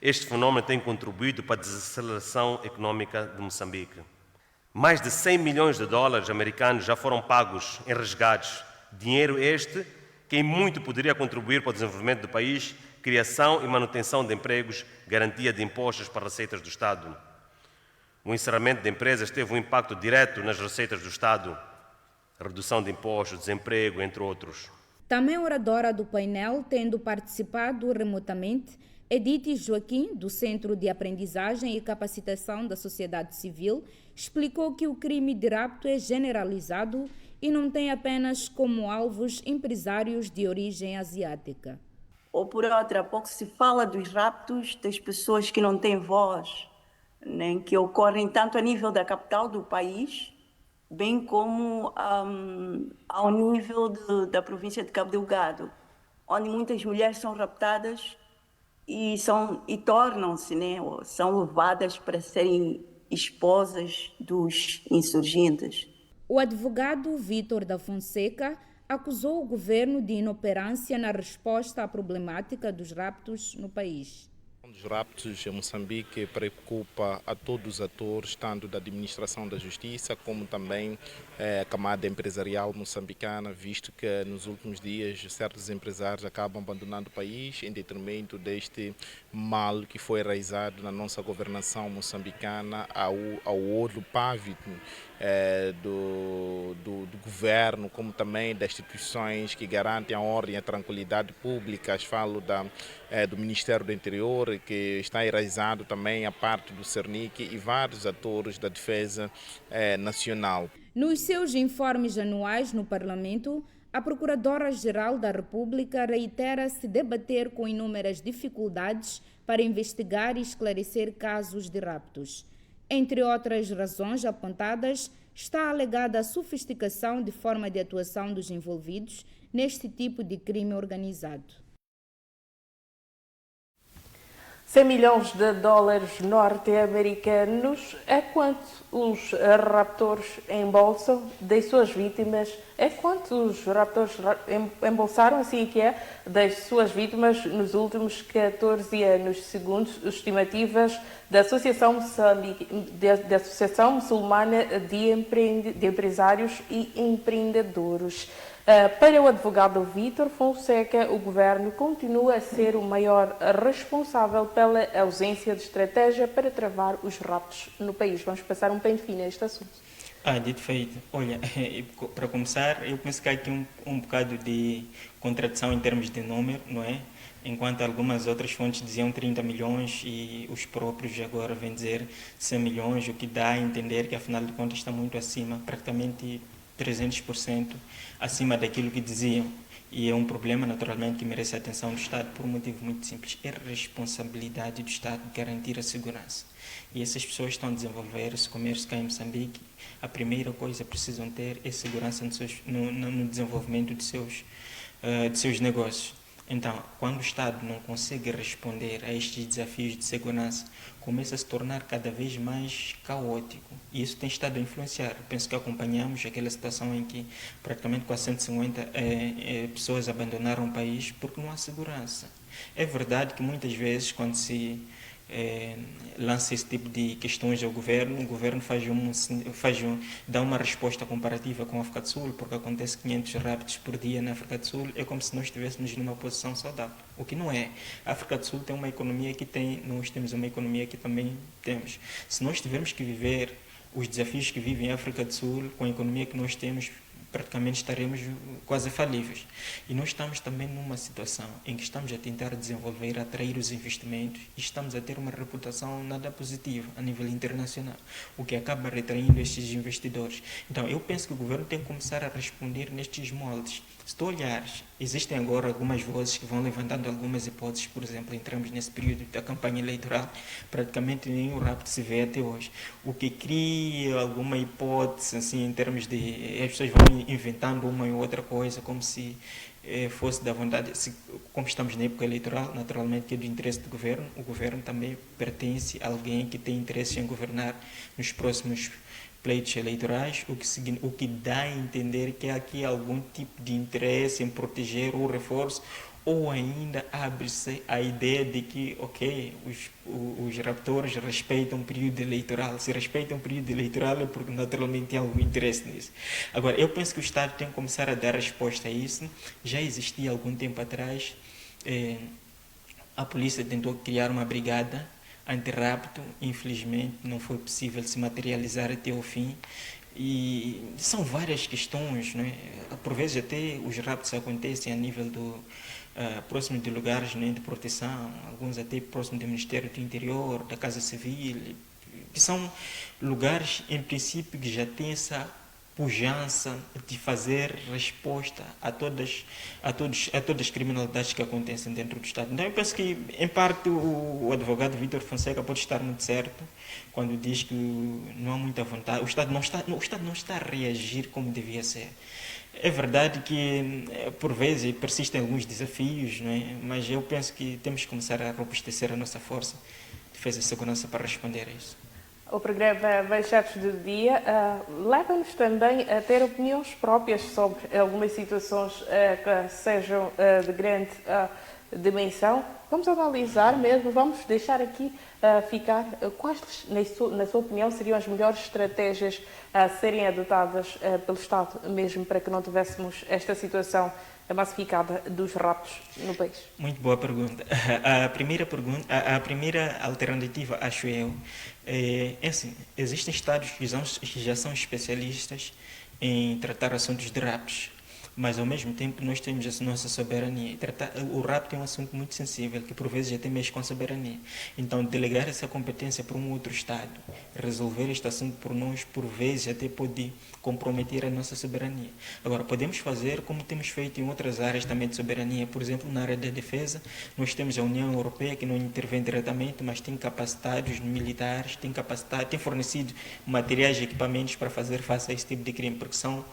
Este fenômeno tem contribuído para a desaceleração econômica de Moçambique. Mais de 100 milhões de dólares americanos já foram pagos em resgates. Dinheiro este que em muito poderia contribuir para o desenvolvimento do país, criação e manutenção de empregos, garantia de impostos para receitas do Estado. O encerramento de empresas teve um impacto direto nas receitas do Estado, redução de impostos, desemprego, entre outros. Também oradora do painel, tendo participado remotamente, Edith Joaquim, do Centro de Aprendizagem e Capacitação da Sociedade Civil, explicou que o crime de rapto é generalizado e não tem apenas como alvos empresários de origem asiática. Ou por outra, pouco se fala dos raptos das pessoas que não têm voz, né, que ocorrem tanto a nível da capital do país, bem como ao nível da província de Cabo Delgado, onde muitas mulheres são raptadas e tornam-se, né, são levadas para serem esposas dos insurgentes. O advogado Vítor da Fonseca acusou o governo de inoperância na resposta à problemática dos raptos no país. Os raptos em Moçambique preocupa a todos os atores, tanto da administração da justiça como também a camada empresarial moçambicana, visto que nos últimos dias certos empresários acabam abandonando o país em detrimento deste mal que foi enraizado na nossa governação moçambicana ao olho pávido do governo, como também das instituições que garantem a ordem e a tranquilidade públicas. Falo do Ministério do Interior, que está enraizado também a parte do Cernic e vários atores da defesa nacional. Nos seus informes anuais no Parlamento, a Procuradora-Geral da República reitera-se debater com inúmeras dificuldades para investigar e esclarecer casos de raptos. Entre outras razões apontadas, está a alegada sofisticação de forma de atuação dos envolvidos neste tipo de crime organizado. 100 milhões de dólares norte-americanos é quanto os raptores embolsam das suas vítimas. É quanto os raptores embolsaram, assim que é, das suas vítimas nos últimos 14 anos, segundo estimativas da Associação Muçulmana de Empresários e Empreendedores. Para o advogado Vítor Fonseca, o governo continua a ser o maior responsável pela ausência de estratégia para travar os raptos no país. Vamos passar um pente fino a este assunto. Dito feito. Olha, para começar, eu penso que há aqui um bocado de contradição em termos de número, não é? Enquanto algumas outras fontes diziam 30 milhões e os próprios agora vêm dizer 100 milhões, o que dá a entender que, afinal de contas, está muito acima, praticamente 300% acima daquilo que diziam. E é um problema, naturalmente, que merece a atenção do Estado por um motivo muito simples. É responsabilidade do Estado garantir a segurança. E essas pessoas estão a desenvolver esse comércio cá em Moçambique. A primeira coisa que precisam ter é segurança no desenvolvimento de seus negócios. Então, quando o Estado não consegue responder a estes desafios de segurança, começa a se tornar cada vez mais caótico. E isso tem estado a influenciar. Penso que acompanhamos aquela situação em que praticamente quase 150 pessoas abandonaram o país porque não há segurança. É verdade que muitas vezes, quando se lança esse tipo de questões ao governo, o governo dá uma resposta comparativa com a África do Sul, porque acontece 500 raptos por dia na África do Sul, é como se nós estivéssemos numa posição saudável, o que não é. A África do Sul tem uma economia nós temos uma economia que também temos. Se nós tivermos que viver os desafios que vivem a África do Sul, com a economia que nós temos, praticamente estaremos quase falíveis. E nós estamos também numa situação em que estamos a tentar desenvolver, atrair os investimentos e estamos a ter uma reputação nada positiva a nível internacional, o que acaba retraindo estes investidores. Então, eu penso que o governo tem que começar a responder nestes moldes. Se tu olhares, existem agora algumas vozes que vão levantando algumas hipóteses, por exemplo, entramos nesse período da campanha eleitoral, praticamente nenhum rapto se vê até hoje. O que cria alguma hipótese, assim, em termos de... As pessoas vão inventando uma e outra coisa, como se fosse da vontade... Como estamos na época eleitoral, naturalmente que é do interesse do governo, o governo também pertence a alguém que tem interesse em governar nos próximos pleitos eleitorais, o que dá a entender que há aqui algum tipo de interesse em proteger o reforço, ou ainda abre-se a ideia de que, ok, os raptores respeitam o período eleitoral. Se respeitam o período eleitoral é porque naturalmente tem algum interesse nisso. Agora, eu penso que o Estado tem que começar a dar resposta a isso. Já existia algum tempo atrás, a polícia tentou criar uma brigada antirrapto, infelizmente não foi possível se materializar até o fim. E são várias questões, não é? Por vezes até os raptos acontecem a nível próximo de lugares, né, de proteção, alguns até próximo do Ministério do Interior, da Casa Civil, que são lugares, em princípio, que já têm essa pujança de fazer resposta a todas as criminalidades que acontecem dentro do Estado. Então eu penso que, em parte, o advogado Vítor Fonseca pode estar muito certo quando diz que não há muita vontade, o Estado não está a reagir como devia ser. É verdade que, por vezes, persistem alguns desafios, não é? Mas eu penso que temos que começar a robustecer a nossa força de defesa e segurança para responder a isso. O programa Manchetes do Dia leva-nos também a ter opiniões próprias sobre algumas situações que sejam de grande dimensão. Vamos analisar mesmo, vamos deixar aqui ficar quais, na sua opinião, seriam as melhores estratégias a serem adotadas pelo Estado, mesmo para que não tivéssemos esta situação massificada dos raptos no país. Muito boa pergunta. A primeira alternativa, acho eu, é assim, existem Estados que já são especialistas em tratar assuntos de raptos, mas ao mesmo tempo nós temos a nossa soberania. O rapto é um assunto muito sensível, que por vezes até mexe com a soberania. Então, delegar essa competência para um outro Estado, resolver este assunto por nós, por vezes até pode comprometer a nossa soberania. Agora, podemos fazer como temos feito em outras áreas também de soberania. Por exemplo, na área da defesa, nós temos a União Europeia, que não intervém diretamente, mas tem capacitado os militares, tem fornecido materiais e equipamentos para fazer face a esse tipo de crime, porque são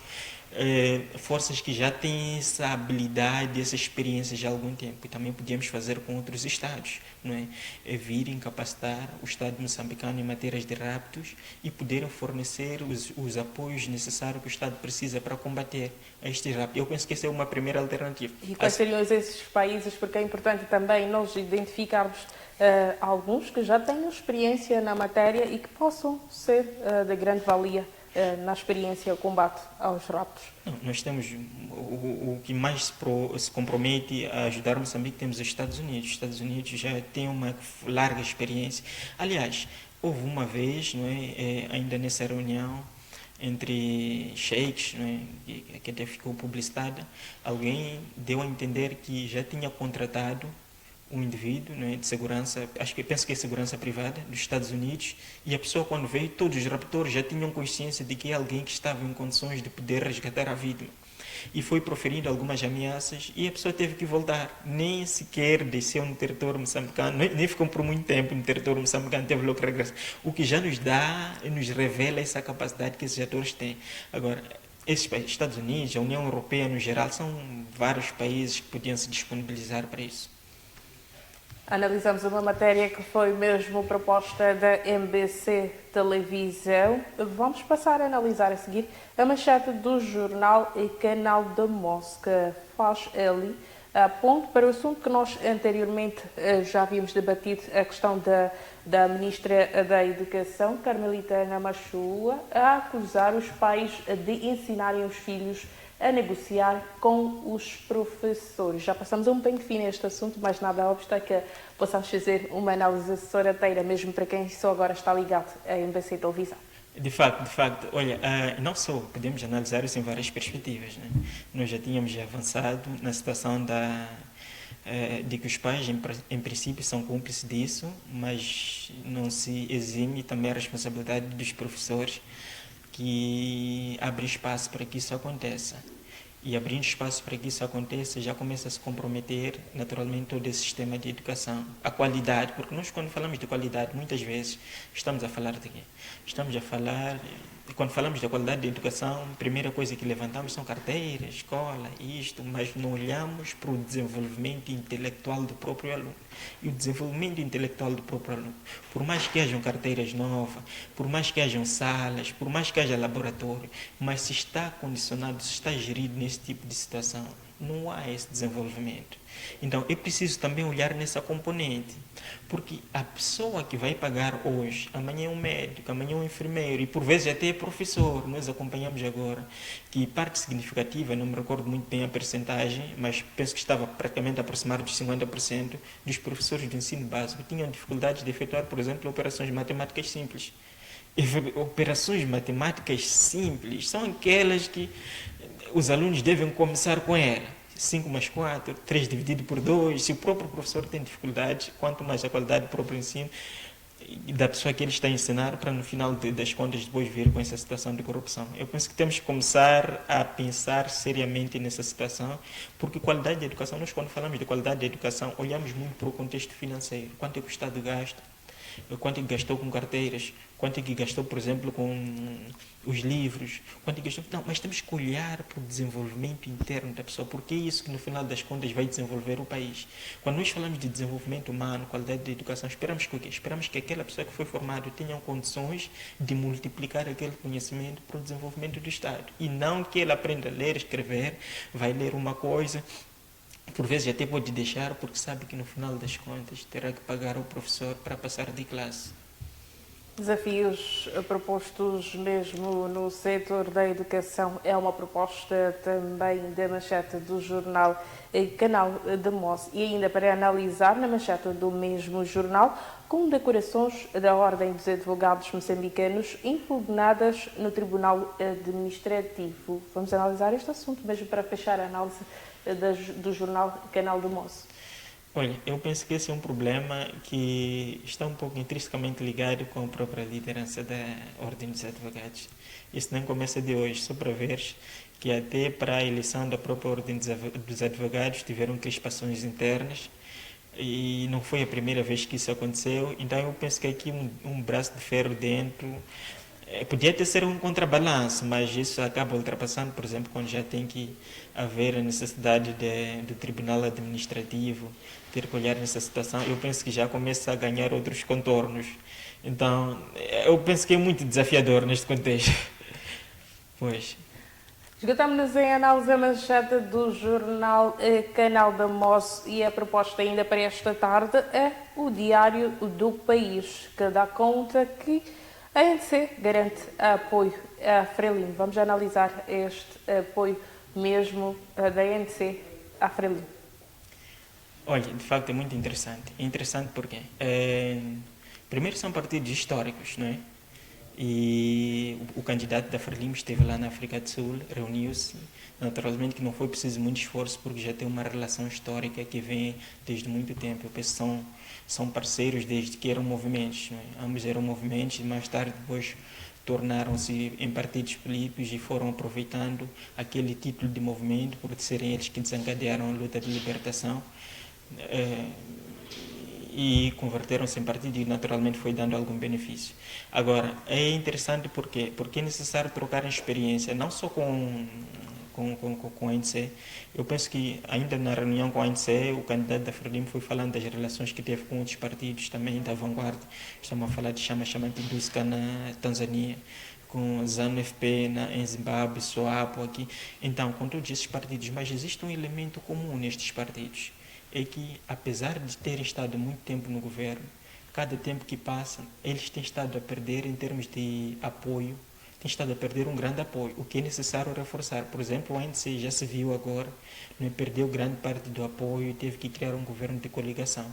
forças que já têm essa habilidade, essa experiência já há algum tempo. E também podíamos fazer com outros estados, não é? Virem capacitar o Estado moçambicano em matérias de raptos e poderem fornecer os apoios necessários que o Estado precisa para combater estes raptos. Eu penso que essa é uma primeira alternativa. E quais seriam esses países? Porque é importante também nós identificarmos alguns que já tenham experiência na matéria e que possam ser de grande valia na experiência o combate aos raptos. Não, nós temos o que mais se compromete a ajudar Moçambique, temos os Estados Unidos. Os Estados Unidos já têm uma larga experiência. Aliás, houve uma vez, não é, ainda nessa reunião entre sheiks, não é, que até ficou publicitada, alguém deu a entender que já tinha contratado um indivíduo, não é, de segurança, penso que é segurança privada dos Estados Unidos, e a pessoa, quando veio, todos os raptores já tinham consciência de que é alguém que estava em condições de poder resgatar a vítima. E foi proferindo algumas ameaças e a pessoa teve que voltar. Nem sequer desceu no território moçambicano, nem ficou por muito tempo no território moçambicano, teve logo que regressar. O que já nos revela essa capacidade que esses atores têm. Agora, esses países, Estados Unidos, a União Europeia no geral, são vários países que podiam se disponibilizar para isso. Analisamos uma matéria que foi mesmo proposta da MBC Televisão. Vamos passar a analisar a seguir a manchete do jornal e Canal da Mosca. Faz ali ponto para o assunto que nós anteriormente já havíamos debatido, a questão da Ministra da Educação, Carmelita Ana Machua, a acusar os pais de ensinarem os filhos a negociar com os professores. Já passamos um bem fino este assunto, mas nada obsta que possamos fazer uma análise sorrateira, mesmo para quem só agora está ligado à MBC Televisão. De facto, olha, não só podemos analisar isso em várias perspectivas, né? Nós já tínhamos avançado na situação de que os pais, em princípio, são cúmplices disso, mas não se exime também a responsabilidade dos professores que abrem espaço para que isso aconteça. E abrindo espaço para que isso aconteça, já começa a se comprometer naturalmente todo esse sistema de educação. A qualidade, porque nós quando falamos de qualidade, muitas vezes estamos a falar de quê? Quando falamos da qualidade da educação, a primeira coisa que levantamos são carteiras, escola, isto, mas não olhamos para o desenvolvimento intelectual do próprio aluno. E o desenvolvimento intelectual do próprio aluno, por mais que hajam carteiras novas, por mais que hajam salas, por mais que haja laboratório, mas se está condicionado, se está gerido nesse tipo de situação, não há esse desenvolvimento. Então, é preciso também olhar nessa componente, porque a pessoa que vai pagar hoje, amanhã é um médico, amanhã é um enfermeiro e por vezes até é professor. Nós acompanhamos agora que parte significativa, não me recordo muito bem a percentagem, mas penso que estava praticamente aproximado dos 50% dos professores de ensino básico tinham dificuldades de efetuar, por exemplo, operações matemáticas simples. Operações matemáticas simples são aquelas que os alunos devem começar com ela. 5 mais 4, 3 dividido por 2. Se o próprio professor tem dificuldades, quanto mais a qualidade do próprio ensino da pessoa que ele está a ensinar, para no final das contas depois vir com essa situação de corrupção. Eu penso que temos que começar a pensar seriamente nessa situação, porque qualidade de educação, nós quando falamos de qualidade de educação, olhamos muito para o contexto financeiro. Quanto é que o Estado gasta? Quanto é que gastou com carteiras? Quanto é que gastou, por exemplo, com os livros? Quanto é que gastou? Não, mas temos que olhar para o desenvolvimento interno da pessoa, porque é isso que no final das contas vai desenvolver o país. Quando nós falamos de desenvolvimento humano, qualidade de educação, esperamos que o quê? Esperamos que aquela pessoa que foi formada tenha condições de multiplicar aquele conhecimento para o desenvolvimento do Estado. E não que ela aprenda a ler, escrever, vai ler uma coisa, por vezes até pode deixar porque sabe que no final das contas terá que pagar ao professor para passar de classe. Desafios propostos mesmo no setor da educação é uma proposta também da manchete do jornal Canal da Mosca. E ainda para analisar na manchete do mesmo jornal, condecorações da Ordem dos Advogados Moçambicanos impugnadas no Tribunal Administrativo. Vamos analisar este assunto mesmo para fechar a análise do jornal Canal da Mosca. Olha, eu penso que esse é um problema que está um pouco intrinsecamente ligado com a própria liderança da Ordem dos Advogados. Isso não começa de hoje, só para ver que até para a eleição da própria Ordem dos Advogados tiveram crispações internas e não foi a primeira vez que isso aconteceu. Então eu penso que aqui um braço de ferro dentro Podia ter ser um contrabalanço, mas isso acaba ultrapassando, por exemplo, quando já tem que haver a necessidade do Tribunal Administrativo ter que olhar nessa situação. Eu penso que já começa a ganhar outros contornos. Então, eu penso que é muito desafiador neste contexto. Pois. Esgotamos-nos em análise a manchete do jornal Canal da MOS e a proposta ainda para esta tarde é o Diário do País, que dá conta que a ANC garante apoio a Frelimo. Vamos analisar este apoio mesmo da ANC a Frelimo. Olha, de facto é muito interessante. É interessante porque, primeiro, são partidos históricos, não é? E o candidato da Frelimo esteve lá na África do Sul, reuniu-se. Naturalmente que não foi preciso muito esforço porque já tem uma relação histórica que vem desde muito tempo. Eu penso que são parceiros desde que eram movimentos, não é? Ambos eram movimentos e mais tarde depois tornaram-se em partidos políticos e foram aproveitando aquele título de movimento por serem eles que desencadearam a luta de libertação. E converteram-se em partido e naturalmente foi dando algum benefício. Agora, é interessante porque é necessário trocar experiência, não só com a ANC. Eu penso que ainda na reunião com a ANC, o candidato da Frelimo foi falando das relações que teve com outros partidos também da vanguarda. Estamos a falar de Chama Pinduska na Tanzânia, com ZANU-FP em Zimbábue, SWAPO aqui. Então, com todos esses partidos, mas existe um elemento comum nestes partidos. É que, apesar de terem estado muito tempo no governo, cada tempo que passa, eles têm estado a perder em termos de apoio, têm estado a perder um grande apoio, o que é necessário reforçar. Por exemplo, o ANC já se viu agora, perdeu grande parte do apoio e teve que criar um governo de coligação.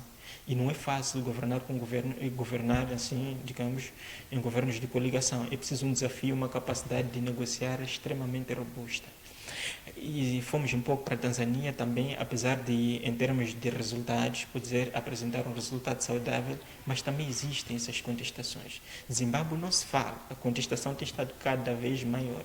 E não é fácil governar assim, digamos, em governos de coligação. É preciso um desafio, uma capacidade de negociar extremamente robusta. E fomos um pouco para a Tanzânia também, apesar de, em termos de resultados, poder apresentar um resultado saudável, mas também existem essas contestações. Zimbábue não se fala, a contestação tem estado cada vez maior.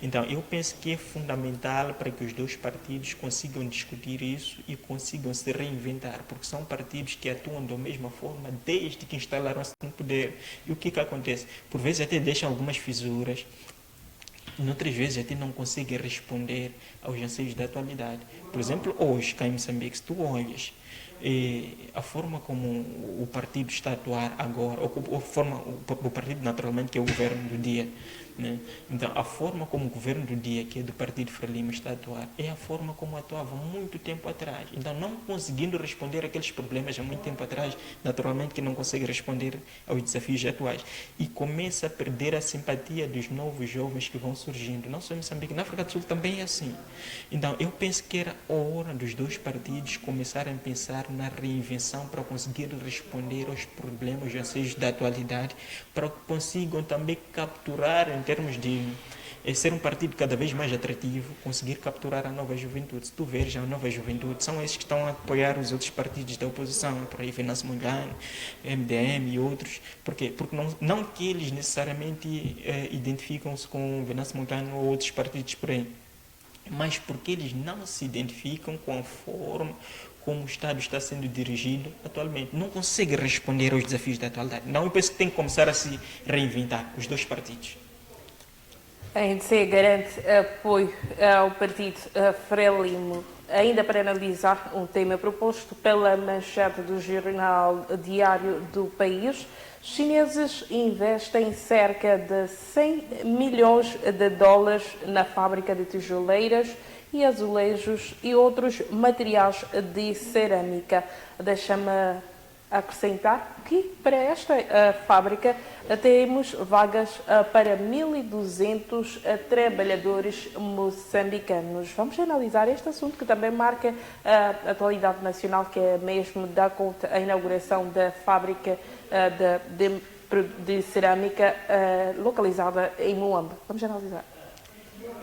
Então, eu penso que é fundamental para que os dois partidos consigam discutir isso e consigam se reinventar, porque são partidos que atuam da mesma forma desde que instalaram-se no poder. E o que acontece? Por vezes até deixam algumas fissuras, outras vezes até não conseguem responder aos anseios da atualidade. Por exemplo, hoje, cá em Moçambique, se tu olhas a forma como o partido está a atuar agora, o partido naturalmente que é o governo do dia, né? Então, a forma como o governo do dia, que é do partido Frelimo, está a atuar, é a forma como atuava muito tempo atrás. Então, não conseguindo responder àqueles problemas há muito tempo atrás, naturalmente que não consegue responder aos desafios atuais. E começa a perder a simpatia dos novos jovens que vão surgindo, não só em Moçambique, na África do Sul também é assim. Então, eu penso que era a hora dos dois partidos começarem a pensar na reinvenção para conseguir responder aos problemas e anseios da atualidade, para que consigam também capturar, em termos de ser um partido cada vez mais atrativo, conseguir capturar a nova juventude. Se tu veres a nova juventude, são esses que estão a apoiar os outros partidos da oposição, por aí Venâncio Mondlane, MDM e outros. Por quê? Porque não que eles necessariamente identificam-se com Venâncio Mondlane ou outros partidos por aí, mas porque eles não se identificam com a forma como o Estado está sendo dirigido atualmente. Não consegue responder aos desafios da atualidade. Não, eu penso que tem que começar a se reinventar, os dois partidos. A ANC garante apoio ao partido Frelimo. Ainda para analisar um tema proposto pela manchete do jornal Diário do País, chineses investem cerca de 100 milhões de dólares na fábrica de tijoleiras e azulejos e outros materiais de cerâmica. Deixa-me acrescentar que para esta fábrica temos vagas para 1.200 trabalhadores moçambicanos. Vamos analisar este assunto que também marca a atualidade nacional, que é mesmo da conta a inauguração da fábrica de cerâmica localizada em Moamba. Vamos analisar.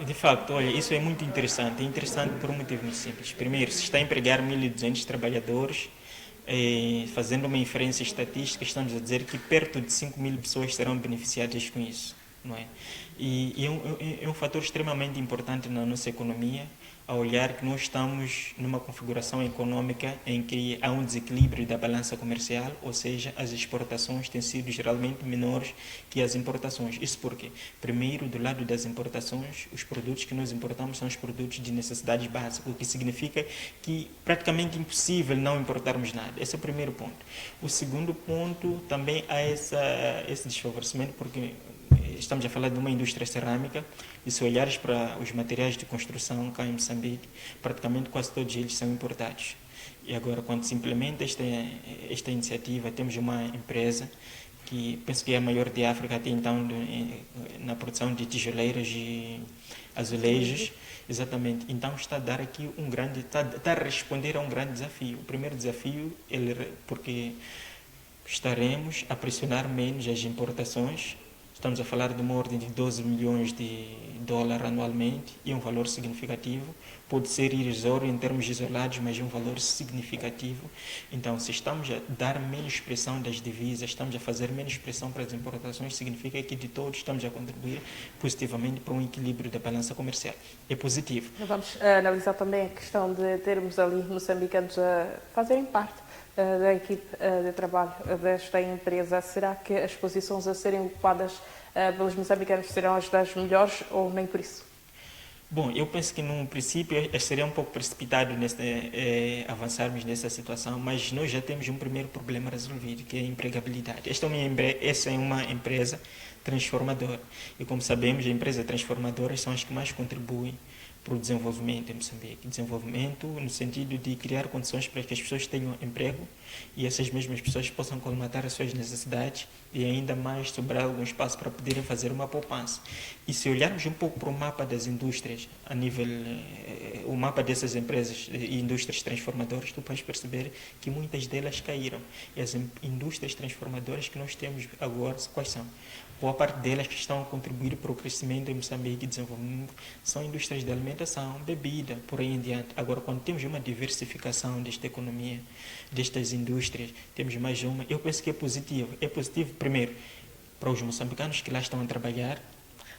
De facto, olha, isso é muito interessante. É interessante por um motivo muito simples. Primeiro, se está a empregar 1.200 trabalhadores, fazendo uma inferência estatística, estamos a dizer que perto de 5.000 pessoas serão beneficiadas com isso. não é? E é um fator extremamente importante na nossa economia, a olhar que nós estamos numa configuração econômica em que há um desequilíbrio da balança comercial, ou seja, as exportações têm sido geralmente menores que as importações. Isso porque, primeiro, do lado das importações, os produtos que nós importamos são os produtos de necessidades básicas, o que significa que praticamente impossível não importarmos nada. Esse é o primeiro ponto. O segundo ponto, também há esse desfavorecimento, porque estamos a falar de uma indústria cerâmica, e se olhares para os materiais de construção cá em Moçambique, praticamente quase todos eles são importados. E agora, quando se implementa esta iniciativa, temos uma empresa que penso que é a maior de África até então na produção de tijoleiras e azulejos. Exatamente. Então está a dar aqui está a responder a um grande desafio. O primeiro desafio, porque estaremos a pressionar menos as importações. Estamos a falar de uma ordem de 12 milhões de dólares anualmente, e é um valor significativo. Pode ser irrisório em termos isolados, mas é um valor significativo. Então, se estamos a dar menos pressão das divisas, estamos a fazer menos pressão para as importações, significa que de todos estamos a contribuir positivamente para um equilíbrio da balança comercial. É positivo. Vamos analisar também a questão de termos ali moçambicanos a fazerem parte da equipe de trabalho desta empresa. Será que as posições a serem ocupadas pelos moçambicanos serão as das melhores ou nem por isso? Bom, eu penso que num princípio seria um pouco precipitado avançarmos nessa situação, mas nós já temos um primeiro problema resolvido, que é a empregabilidade. Essa é uma empresa transformadora, e como sabemos, as empresas transformadoras são as que mais contribuem para o desenvolvimento em Moçambique. Desenvolvimento no sentido de criar condições para que as pessoas tenham emprego e essas mesmas pessoas possam colmatar as suas necessidades e ainda mais sobrar algum espaço para poderem fazer uma poupança. E se olharmos um pouco para o mapa das indústrias, o mapa dessas empresas e indústrias transformadoras, tu podes perceber que muitas delas caíram. E as indústrias transformadoras que nós temos agora, quais são? Boa parte delas que estão a contribuir para o crescimento em Moçambique e desenvolvimento são indústrias de alimentação, bebida, por aí em diante. Agora, quando temos uma diversificação desta economia, destas indústrias, temos mais uma, eu penso que é positivo. É positivo, primeiro, para os moçambicanos que lá estão a trabalhar,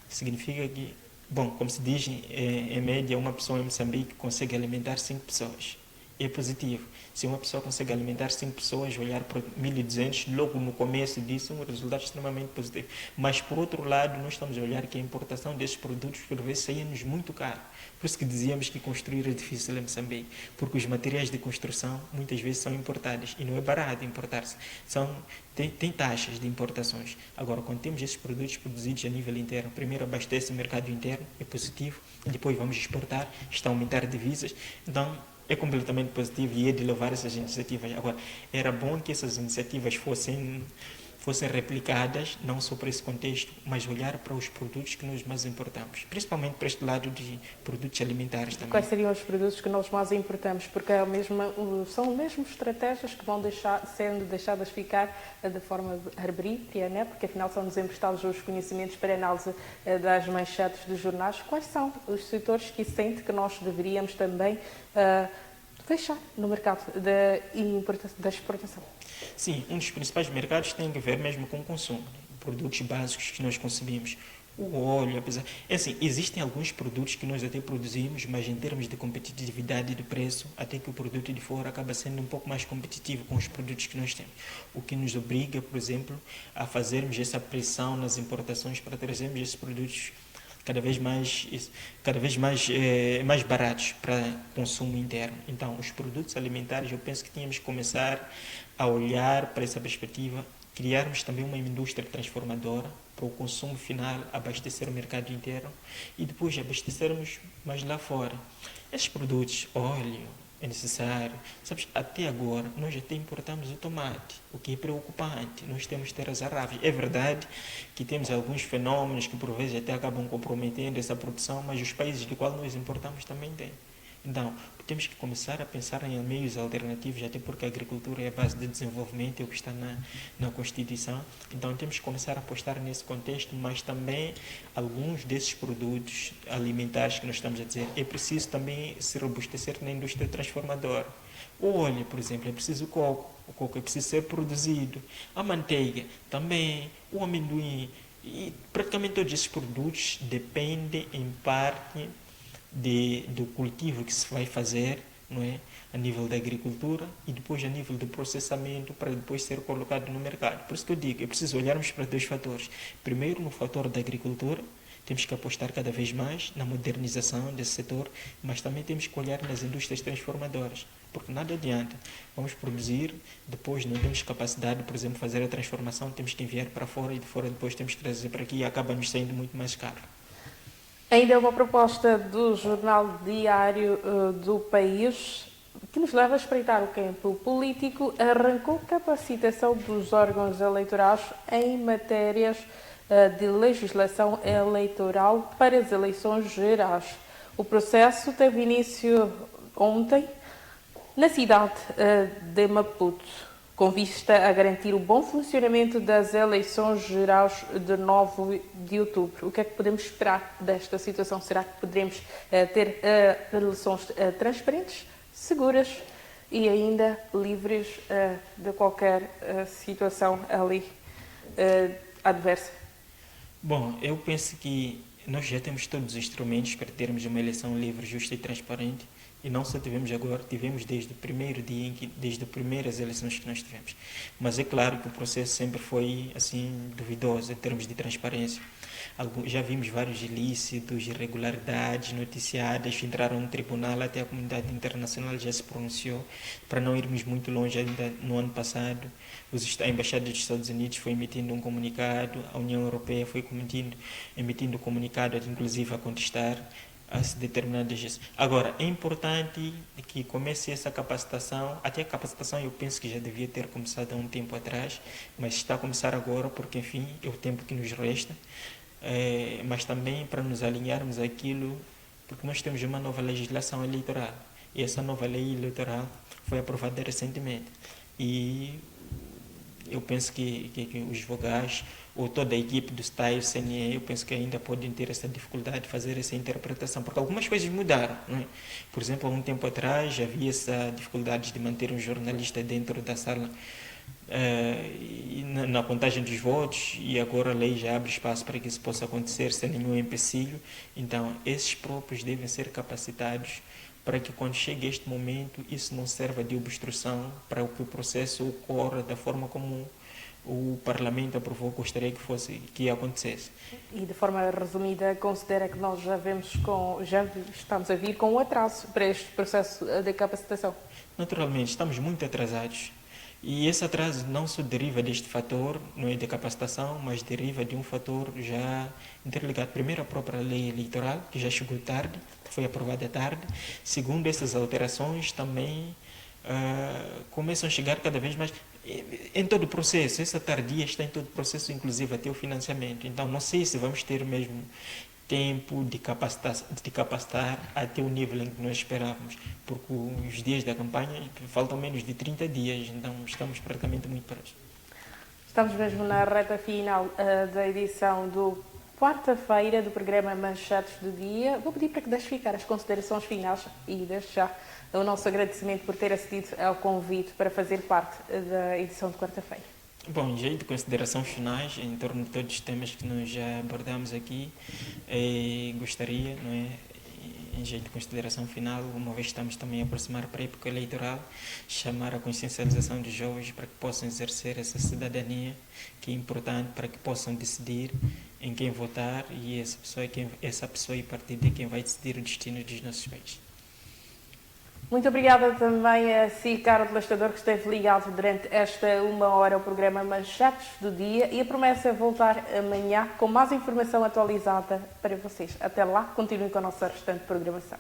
significa que, bom, como se diz, em média, uma pessoa em Moçambique consegue alimentar 5 pessoas. É positivo. Se uma pessoa consegue alimentar 5 pessoas, olhar para 1.200, logo no começo disso, um resultado extremamente positivo. Mas, por outro lado, nós estamos a olhar que a importação desses produtos, por vezes, saía-nos muito caro. Por isso que dizíamos que construir é difícil em Moçambique, porque os materiais de construção, muitas vezes, são importados, e não é barato importar-se. Tem taxas de importações. Agora, quando temos esses produtos produzidos a nível interno, primeiro abastece o mercado interno, é positivo, e depois vamos exportar, está a aumentar divisas. Então, é completamente positivo e é de levar essas iniciativas. Agora, era bom que essas iniciativas fossem replicadas, não só para esse contexto, mas olhar para os produtos que nós mais importamos, principalmente para este lado de produtos alimentares também. Quais seriam os produtos que nós mais importamos? Porque são mesmo estratégias que vão sendo deixadas ficar de forma arbítria, né? Porque afinal são-nos emprestados os conhecimentos para análise das manchetes dos jornais. Quais são os setores que sente que nós deveríamos também fechar no mercado da exportação? Sim, um dos principais mercados tem a ver mesmo com o consumo, produtos básicos que nós consumimos. O óleo, apesar... existem alguns produtos que nós até produzimos, mas em termos de competitividade de preço, até que o produto de fora acaba sendo um pouco mais competitivo com os produtos que nós temos. O que nos obriga, por exemplo, a fazermos essa pressão nas importações para trazermos esses produtos cada vez mais baratos para consumo interno. Então, os produtos alimentares, eu penso que tínhamos que começar a olhar para essa perspectiva, criarmos também uma indústria transformadora para o consumo final, abastecer o mercado interno e depois abastecermos mais lá fora. Esses produtos, óleo, é necessário. Sabes, até agora, nós até importamos o tomate, o que é preocupante. Nós temos terras aráveis. É verdade que temos alguns fenômenos que, por vezes, até acabam comprometendo essa produção, mas os países de qual nós importamos também têm. Então, temos que começar a pensar em meios alternativos, até porque a agricultura é a base de desenvolvimento, é o que está na Constituição. Então, temos que começar a apostar nesse contexto, mas também alguns desses produtos alimentares que nós estamos a dizer, é preciso também se robustecer na indústria transformadora. O óleo, por exemplo, é preciso o coco é preciso ser produzido. A manteiga também, o amendoim. E praticamente todos esses produtos dependem em parte do cultivo que se vai fazer, não é? A nível da agricultura e depois a nível do processamento para depois ser colocado no mercado. Por isso que eu digo, é preciso olharmos para dois fatores. Primeiro, no fator da agricultura, temos que apostar cada vez mais na modernização desse setor, mas também temos que olhar nas indústrias transformadoras, porque nada adianta. Vamos produzir, depois não temos capacidade de, por exemplo, fazer a transformação, temos que enviar para fora e de fora depois temos que trazer para aqui e acaba nos saindo muito mais caro. Ainda uma proposta do Jornal Diário do País, que nos leva a espreitar o campo político, arrancou capacitação dos órgãos eleitorais em matérias de legislação eleitoral para as eleições gerais. O processo teve início ontem na cidade de Maputo, com vista a garantir o bom funcionamento das eleições gerais de 9 de outubro. O que é que podemos esperar desta situação? Será que poderemos ter eleições transparentes, seguras e ainda livres de qualquer situação ali adversa? Bom, eu penso que nós já temos todos os instrumentos para termos uma eleição livre, justa e transparente. E não só tivemos agora, tivemos desde o primeiro dia, desde as primeiras eleições que nós tivemos. Mas é claro que o processo sempre foi assim duvidoso em termos de transparência. Já vimos vários ilícitos, irregularidades noticiadas, entraram no tribunal, até a comunidade internacional já se pronunciou. Para não irmos muito longe, ainda no ano passado, a Embaixada dos Estados Unidos foi emitindo um comunicado, a União Europeia foi emitindo um comunicado, inclusive a contestar as determinadas. Agora, é importante que comece essa capacitação. Até a capacitação eu penso que já devia ter começado há um tempo atrás, mas está a começar agora porque, enfim, é o tempo que nos resta. Mas também para nos alinharmos àquilo, porque nós temos uma nova legislação eleitoral e essa nova lei eleitoral foi aprovada recentemente. E eu penso que os vogais ou toda a equipe do STAI, o CNE, eu penso que ainda podem ter essa dificuldade de fazer essa interpretação, porque algumas coisas mudaram, não é? Por exemplo, há um tempo atrás havia essa dificuldade de manter um jornalista dentro da sala na contagem dos votos, e agora a lei já abre espaço para que isso possa acontecer sem nenhum empecilho. Então, esses próprios devem ser capacitados para que quando chegue este momento isso não serva de obstrução para que o processo ocorra da forma como o Parlamento aprovou, gostaria que acontecesse. E de forma resumida, considera que nós já estamos a vir com um atraso para este processo de capacitação? Naturalmente, estamos muito atrasados. E esse atraso não só deriva deste fator, não é de capacitação, mas deriva de um fator já interligado. Primeiro, a própria lei eleitoral, que já chegou tarde, foi aprovada tarde. Segundo, essas alterações também começam a chegar cada vez mais em todo o processo. Essa tardia está em todo o processo, inclusive até o financiamento. Então, não sei se vamos ter mesmo tempo de capacitar até o nível em que nós esperávamos, porque os dias da campanha faltam menos de 30 dias, então estamos praticamente muito próximos. Estamos mesmo na reta final da edição do quarta-feira do programa Manchetes do Dia. Vou pedir para que deixe ficar as considerações finais e desde já o nosso agradecimento por ter acedido ao convite para fazer parte da edição de quarta-feira. Bom, em jeito de considerações finais, em torno de todos os temas que nós já abordamos aqui, gostaria, não é, em jeito de consideração final, uma vez que estamos também a aproximar para a época eleitoral, chamar a consciencialização dos jovens para que possam exercer essa cidadania, que é importante para que possam decidir em quem votar, e essa pessoa e partido é quem vai decidir o destino dos nossos pais. Muito obrigada também a si, caro telespectador, que esteve ligado durante esta uma hora ao programa Manchetes do Dia, e a promessa é voltar amanhã com mais informação atualizada para vocês. Até lá, continuem com a nossa restante programação.